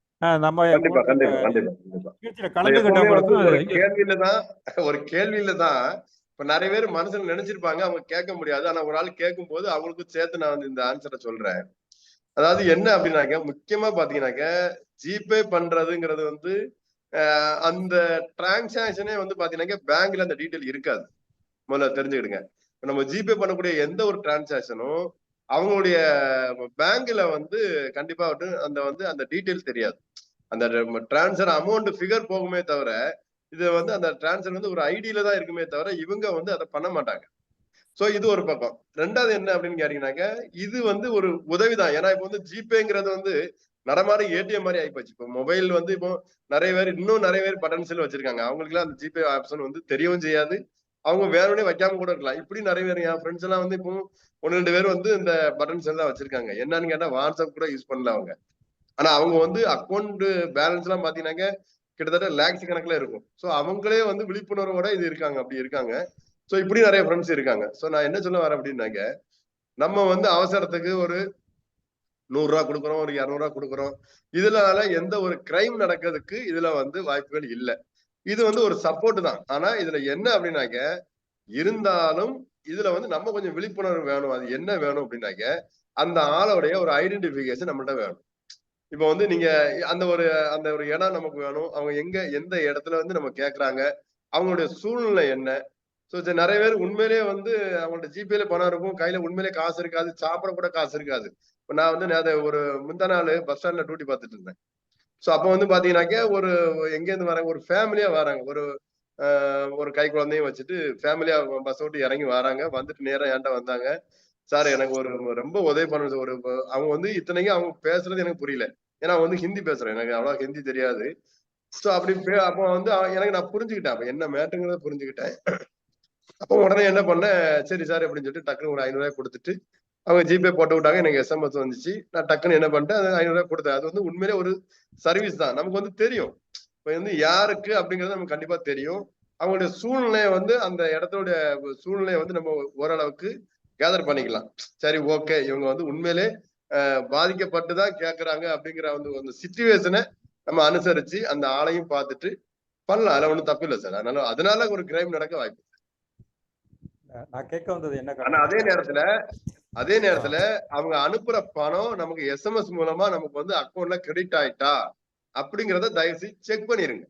நம்ம கண்டிப்பா கண்டிப்பா கண்டிப்பா கண்டிப்பா நிகழ்ச்சியில அது எப்பவுமே வந்து கலந்துகிட்டவங்களுக்கும் ஒரு கேள்வியில தான் இப்ப நிறைய பேர் மனசுல நினைச்சிருப்பாங்க, அவங்க கேட்க முடியாது. ஆனா ஒரு ஆள் கேட்கும் போது அவங்களுக்கும் சேர்த்து நான் வந்து இந்த ஆன்சரை சொல்றேன். அதாவது என்ன அப்படின்னாக்க, முக்கியமா பாத்தீங்கன்னாக்க ஜிபே பண்றதுங்கிறது வந்து அந்த டிரான்சாக்சனே வந்து பாத்தீங்கன்னாக்க பேங்க்ல அந்த டீட்டெயில் இருக்காது. முதல்ல தெரிஞ்சுக்கிடுங்க. நம்ம ஜிபே பண்ணக்கூடிய எந்த ஒரு டிரான்சாக்சனும் அவங்களுடைய பேங்க்ல வந்து கண்டிப்பா வந்து அந்த டீட்டெயில் தெரியாது. அந்த டிரான்ஸ்ஃபர் அமௌண்ட் ஃபிகர் போகுமே தவிர, இது வந்து அந்த டிரான்ஸ்ஃபர் வந்து ஒரு ஐடியில தான் இருக்குமே தவிர இவங்க வந்து அதை பண்ண மாட்டாங்க. சோ இது ஒரு பக்கம். ரெண்டாவது என்ன அப்படின்னு கேட்டீங்கன்னாக்க, இது வந்து ஒரு உதவிதான். ஏன்னா இப்ப வந்து ஜிபேங்கிறது வந்து நடமாடி ஏடிஎம் மாதிரி ஆயிப்போச்சு. இப்போ மொபைல் வந்து இப்போ இன்னும் நிறைய பேர் பட்டன் செல் வச்சிருக்காங்க. அவங்களுக்கு எல்லாம் அந்த ஜிபே ஆப்ஷன் வந்து தெரியவும் செய்யாது. அவங்க வேணும்னே வைக்காம கூட இருக்கலாம். இப்படி நிறைய பேர் என் ஃப்ரெண்ட்ஸ் எல்லாம் வந்து இப்போ 1-2 பேர் வந்து இந்த பட்டன் செல் தான் வச்சிருக்காங்க. என்னன்னு கேட்டா வாட்ஸ்அப் கூட யூஸ் பண்ணல அவங்க. ஆனா அவங்க வந்து அக்கௌண்ட் பேலன்ஸ் எல்லாம் பாத்தீங்கன்னாக்க கிட்டத்தட்ட லேக்ஸ் கணக்குல இருக்கும். சோ அவங்களே வந்து விழிப்புணர்வோட இது இருக்காங்க, அப்படி இருக்காங்க. சோ இப்படி நிறைய ஃப்ரெண்ட்ஸ் இருக்காங்க. சோ நான் என்ன சொல்ல வரேன் அப்படின்னாக்க, நம்ம வந்து அவசரத்துக்கு ஒரு 100 ரூபா கொடுக்குறோம், ஒரு 200 ரூபா கொடுக்குறோம். இதனால எந்த ஒரு கிரைம் நடக்கிறதுக்கு இதுல வந்து வாய்ப்புகள் இல்லை. இது வந்து ஒரு சப்போர்ட் தான். ஆனா இதுல என்ன அப்படின்னாக்க, இருந்தாலும் இதுல வந்து நம்ம கொஞ்சம் விழிப்புணர்வு வேணும். அது என்ன வேணும் அப்படின்னாக்க, அந்த ஆளுடைய ஒரு ஐடென்டிபிகேஷன் நம்மள்ட்ட வேணும். இப்ப வந்து நீங்க அந்த ஒரு இடம் நமக்கு வேணும். அவங்க எந்த இடத்துல வந்து நம்ம கேக்குறாங்க, அவங்களுடைய சூழ்நிலை என்ன. சோ நிறைய பேர் உண்மையிலேயே வந்து அவங்கள்ட்ட ஜிபேல பணம் இருக்கும், கையில உண்மையிலேயே காசு இருக்காது, சாப்பிட கூட காசு இருக்காது. இப்ப நான் வந்து ஒரு முந்தா நாள் பஸ் ஸ்டாண்ட்ல டியூட்டி பார்த்துட்டு இருந்தேன். சோ அப்ப வந்து பாத்தீங்கன்னாக்க எங்க இருந்து வராங்க, ஒரு ஃபேமிலியா வராங்க. ஒரு கை குழந்தையும் வச்சுட்டு ஃபேமிலியா பஸ் விட்டு இறங்கி வராங்க. வந்துட்டு நேரா என்கிட்ட வந்தாங்க. சார் எனக்கு ரொம்ப உதவி பண்ணுறது. அவங்க வந்து இத்தனைக்கும் அவங்க பேசுறது எனக்கு புரியல. ஏன்னா அவங்க வந்து ஹிந்தி பேசுறேன், எனக்கு அவ்வளவு ஹிந்தி தெரியாது. சோ அப்போ வந்து எனக்கு நான் புரிஞ்சுக்கிட்டேன். அப்ப என்ன மேட்டுங்கிறத புரிஞ்சுக்கிட்டேன். அப்போ உடனே என்ன பண்ணேன், சரி சார் அப்படின்னு சொல்லிட்டு டக்குனு ஒரு 500 ரூபாய் கொடுத்துட்டு அவங்க ஜிபே போட்டு விட்டாங்க. எனக்கு எஸ்எம்எஸ் வந்துச்சு. நான் டக்குன்னு என்ன பண்ணிட்டேன், அது 500 ரூபாய் கொடுத்தேன். அது வந்து உண்மையிலே ஒரு சர்வீஸ் தான். நமக்கு வந்து தெரியும் இப்ப வந்து யாருக்கு அப்படிங்கிறது நமக்கு கண்டிப்பா தெரியும். அவங்களுடைய சூழ்நிலையை வந்து அந்த இடத்தோடைய சூழ்நிலையை வந்து நம்ம ஓரளவுக்கு கேதர் பண்ணிக்கலாம். சரி ஓகே, இவங்க வந்து உண்மையிலே பாதிக்கப்பட்டுதான் கேட்கறாங்க அப்படிங்கிற வந்து அந்த சிச்சுவேஷனை நம்ம அனுசரிச்சு அந்த ஆளையும் பார்த்துட்டு பண்ணலாம். அதுல ஒண்ணும் தப்பு இல்லை சார். அதனால ஒரு கிரைம் நடக்க வாய்ப்பு. நான் கேட்க வந்தது என்ன, ஆனா அதே நேரத்துல அவங்க அனுப்புற பணம் நமக்கு எஸ்எம்எஸ் மூலமா நமக்கு வந்து அக்கௌண்ட்ல கிரெடிட் ஆயிட்டா அப்படிங்கறத தயவு செய்து செக் பண்ணிருங்க.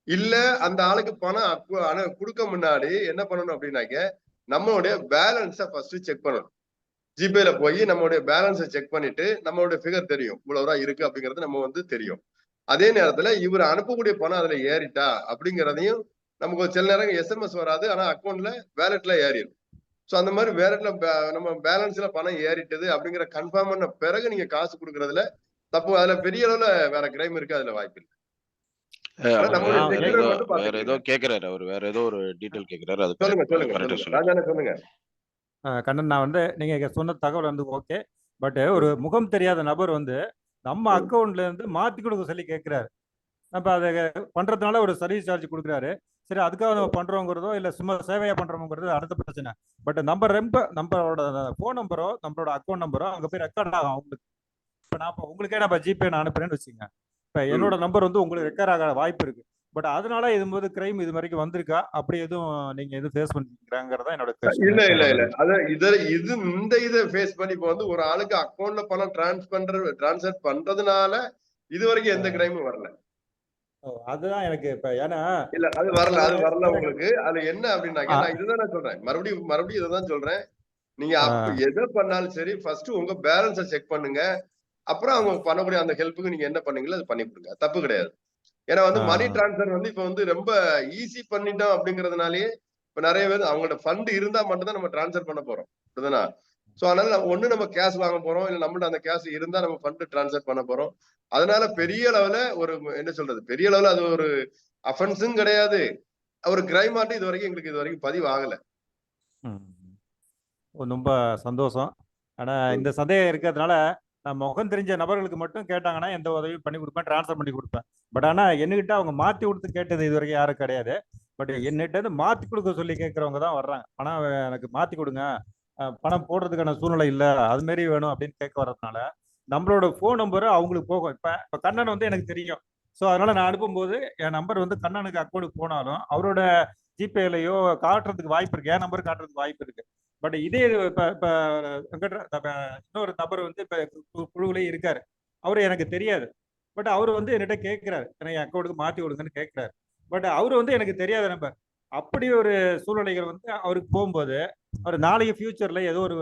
இல்ல அந்த ஆளுக்கு பணம் கொடுக்க முன்னாடி என்ன பண்ணணும் அப்படின்னாக்க, நம்மளுடைய பேலன்ஸை ஃபர்ஸ்ட் செக் பண்ணணும். ஜிபேல போய் நம்மளுடைய பேலன்ஸை செக் பண்ணிட்டு நம்மளுடைய ஃபிகர் தெரியும், இவ்வளவு ரூபா இருக்கு அப்படிங்கறது நம்ம வந்து தெரியும். அதே நேரத்துல இவர் அனுப்பக்கூடிய பணம் அதுல ஏறிட்டா அப்படிங்கிறதையும் நமக்கு சில நேரம் எஸ்எம்எஸ் வராது, ஆனா அக்கௌண்ட்ல வேலெட்ல ஏறிடும். சோ அந்த மாதிரி வேலெட்ல நம்ம பேலன்ஸ்ல பணம் ஏறிட்டது அப்படிங்கிற கன்ஃபார்ம் பண்ண பிறகு நீங்க காசு கொடுக்கறதுல தப்பு. அதுல பெரிய அளவுல வேற கிரைம் இருக்கு, அதுல வாய்ப்பு இல்லை. வேற ஏதோ கேக்குறாரு அவர், வேற ஏதோ ஒரு டீடைல் கேக்குறாரு. அது சொல்லுங்க. கண்ணன், நான் வந்து நீங்க சொன்ன தகவல் வந்து ஓகே. பட் ஒரு முகம் தெரியாத நபர் வந்து நம்ம அக்கௌண்ட்ல இருந்து மாத்தி கொடுக்க சொல்லி கேட்கிறாரு. நம்ம அதை பண்றதுனால ஒரு சர்வீஸ் சார்ஜ் கொடுக்குறாரு. சரி, அதுக்காக நம்ம பண்றோங்கிறதோ இல்ல சும்மா சேவையா பண்றோங்கிறது அடுத்த பிரச்சனை. பட் நம்மளோட போன் நம்பரோ நம்மளோட அக்கௌண்ட் நம்பரோ அங்க போய் ரெக்கார்ட் ஆகும் அவங்களுக்கு. இப்ப உங்களுக்கே நம்ம ஜிபே நான் அனுப்புறேன்னு வச்சுங்க, இப்ப என்னோட நம்பர் வந்து உங்களுக்கு ரெக்கார்ட் ஆக வாய்ப்பு இருக்கு. பட் அதனால இதும்போது கிரைம் இது வரைக்கும் வந்திருக்கா? அப்படி எதுவும் நீங்க எதுவும் ஃபேஸ் பண்ணிக்கிறீங்கிறதா என்னோட question. இல்ல அத இதை ஃபேஸ் பண்ணி இப்ப வந்து ஒரு ஆளுக்கு அக்கௌண்ட்ல பணம் டிரான்ஸ்ஃபர் பண்றதுனால இது வரைக்கும் எந்த கிரைமும் வரல. அதுதான் எனக்கு இப்ப ஏன்னா இல்ல அது வரல சில உங்களுக்கு. அது என்ன அப்படின்னாக்க நான் இதுதான் நான் சொல்றேன். மறுபடியும் இதைதான் சொல்றேன். நீங்க எதை பண்ணாலும் சரி ஃபர்ஸ்ட் உங்க பேலன்ஸை செக் பண்ணுங்க. அப்புறம் அவங்க பண்ணக்கூடிய அந்த ஹெல்ப்புக்கு நீங்க என்ன பண்ணீங்களோ அது பண்ணி கொடுங்க. தப்பு கிடையாது. ஏன்னா வந்து மணி டிரான்ஸ்ஃபர் வந்து இப்ப வந்து ரொம்ப ஈஸி பண்ணிட்டோம் அப்படிங்கறதுனாலயே இப்ப நிறைய பேர் அவங்களோட ஃபண்ட் இருந்தா மட்டும்தான் நம்ம டிரான்ஸ்ஃபர் பண்ண போறோம். புரியுதுனா? சோ அதனால ஒண்ணு நம்ம கேஷ் வாங்க போறோம், இல்ல நம்மள்ட்ட அந்த கேஷ் இருந்தா நம்ம ஃபண்ட் டிரான்ஸ்ஃபர் பண்ண போறோம். அதனால பெரிய அளவுல ஒரு என்ன சொல்றது, பெரிய அளவுல அது ஒரு அஃபென்ஸும் கிடையாது. ஒரு கிரைம் ஆட்டு இது வரைக்கும் பதிவு ஆகல. ரொம்ப சந்தோஷம். ஆனா இந்த சந்தேகம் இருக்கிறதுனால நான் முகம் தெரிஞ்ச நபர்களுக்கு மட்டும் கேட்டாங்கன்னா எந்த உதவியும் பண்ணி கொடுப்பேன், டிரான்ஸ்ஃபர் பண்ணி கொடுப்பேன். பட் ஆனா என்கிட்ட அவங்க மாத்தி கொடுத்து கேட்டது இது வரைக்கும் யாரும் கிடையாது. பட் என்னகிட்ட இருந்து மாத்தி கொடுக்க சொல்லி கேட்கறவங்க தான் வர்றாங்க. பணம் எனக்கு மாத்தி கொடுங்க, பணம் போடுறதுக்கான சூழ்நிலை இல்லை, அது மாரி வேணும் அப்படின்னு கேட்க வர்றதுனால நம்மளோட ஃபோன் நம்பரு அவங்களுக்கு போகும். இப்ப கண்ணன் வந்து எனக்கு தெரியும். ஸோ அதனால நான் அனுப்பும்போது என் நம்பர் வந்து கண்ணனுக்கு அக்கௌண்ட்டுக்கு போனாலும் அவரோட ஜிபேலையோ காட்டுறதுக்கு வாய்ப்பு இருக்கு, என் நம்பர் காட்டுறதுக்கு வாய்ப்பு இருக்கு. பட் இதே இன்னொரு நபர் வந்து இப்ப குழுவிலே இருக்காரு, அவரு எனக்கு தெரியாது. பட் அவரு வந்து என்கிட்ட கேட்கிறாரு, என் அக்கௌண்ட்டுக்கு மாத்தி கொடுங்கன்னு கேட்கிறாரு. பட் அவரு வந்து எனக்கு தெரியாத நம்பர். அப்படி ஒரு சூழ்நிலைகள் வந்து அவருக்கு போகும்போது அவர் நாளைக்கு ஃபியூச்சர்ல ஏதோ ஒரு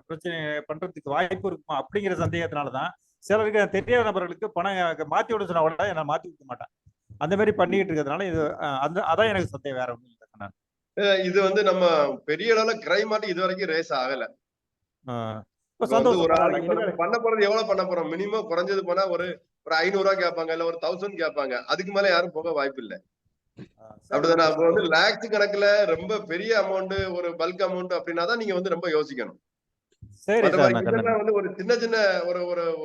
பிரச்சனை பண்றதுக்கு வாய்ப்பு இருக்குமா அப்படிங்கிற சந்தேகத்தினாலதான் சிலருக்கு தெரியாத நபர்களுக்கு பணம் மாத்தி விட சொன்னா கூட நான் மாத்தி கொடுக்க மாட்டேன். அந்த மாதிரி பண்ணிட்டு இருக்கிறதுனால இது அதான் எனக்கு சந்தேகம், வேற ஒன்றும் இல்லை. இது வந்து நம்ம பெரிய அளவுல கிரைம் ஆட்டி இது வரைக்கும் ரேஸ் ஆகல. பண்ண போறது எவ்வளவு பண்ண போறோம்? மினிமம் குறைஞ்சது போனா ஒரு 500 ரூபாய் கேட்பாங்க, இல்ல ஒரு 1000 கேட்பாங்க. அதுக்கு மேல யாரும் போக வாய்ப்பு இல்லை. அப்படிதானே? அப்போ வந்து லேக்ஸ் கணக்குல ரொம்ப பெரிய அமௌண்ட், ஒரு பல்க் அமௌண்ட் அப்படின்னா தான் நீங்க வந்து ரொம்ப யோசிக்கணும். வந்து ஒரு சின்ன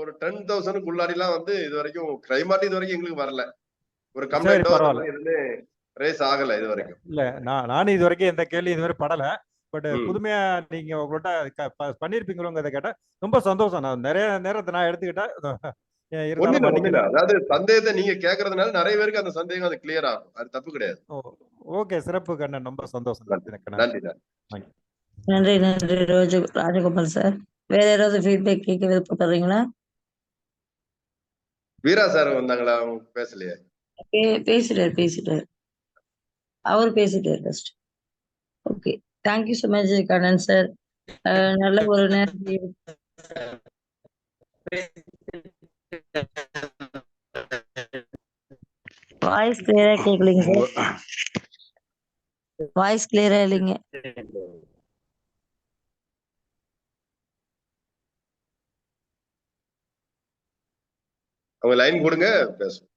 ஒரு 10,000 உள்ளாடி எல்லாம் வந்து இது வரைக்கும் கிரைம் ஆட்டி இது வரைக்கும் எங்களுக்கு வரல. ஒரு கம்ப்ளைண்ட் எதுவுமே ரேஸ் ஆகல இது வரைக்கும். இல்ல நானும் இது வரைக்கும் எந்த கேள்வி இதுவரை படல. பட் புதுமையா நீங்க உங்கள்கிட்ட பண்ணிருப்பீங்களோங்கிறத கேட்டா ரொம்ப சந்தோஷம். நான் நிறைய நேரத்தை நான் எடுத்துக்கிட்டேன். அதாவது சந்தேகத்தை நீங்க கேக்குறதுனால நிறைய பேருக்கு அந்த சந்தேகம் அது கிளியர் ஆகும். அது தப்பு கிடையாது. ஓகே, சிறப்பு கண்ணன், ரொம்ப சந்தோஷம். நன்றி. நன்றி ராஜகோபால் சார். வேற ஏதாவது ஃபீட்பேக் கேட்க விருப்பப்படுறீங்களா? வீரா சார் வந்தாங்களா? பேசலையே. பேசிட்டாரு. அவர் பேசிட்டாரு first. Okay, thank you so much Kannan sir. நல்ல ஒரு நேரம். வாய்ஸ் கிளியரா கேட்கலீங்க சார். வாய்ஸ் கிளியரா இல்லைங்க. அவங்க லைன் கொடுங்க, பேசும்.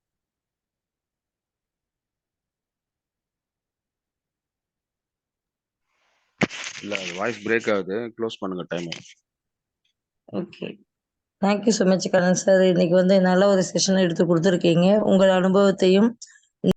இல்ல வாய்ஸ் பிரேக் ஆகுது, க்ளோஸ் பண்ணுங்க time. Okay, thank you so much Kannan sir. இன்னைக்கு வந்து நல்ல ஒரு செஷன் எடுத்து கொடுத்துருக்கீங்க. உங்கள் அனுபவத்தையும்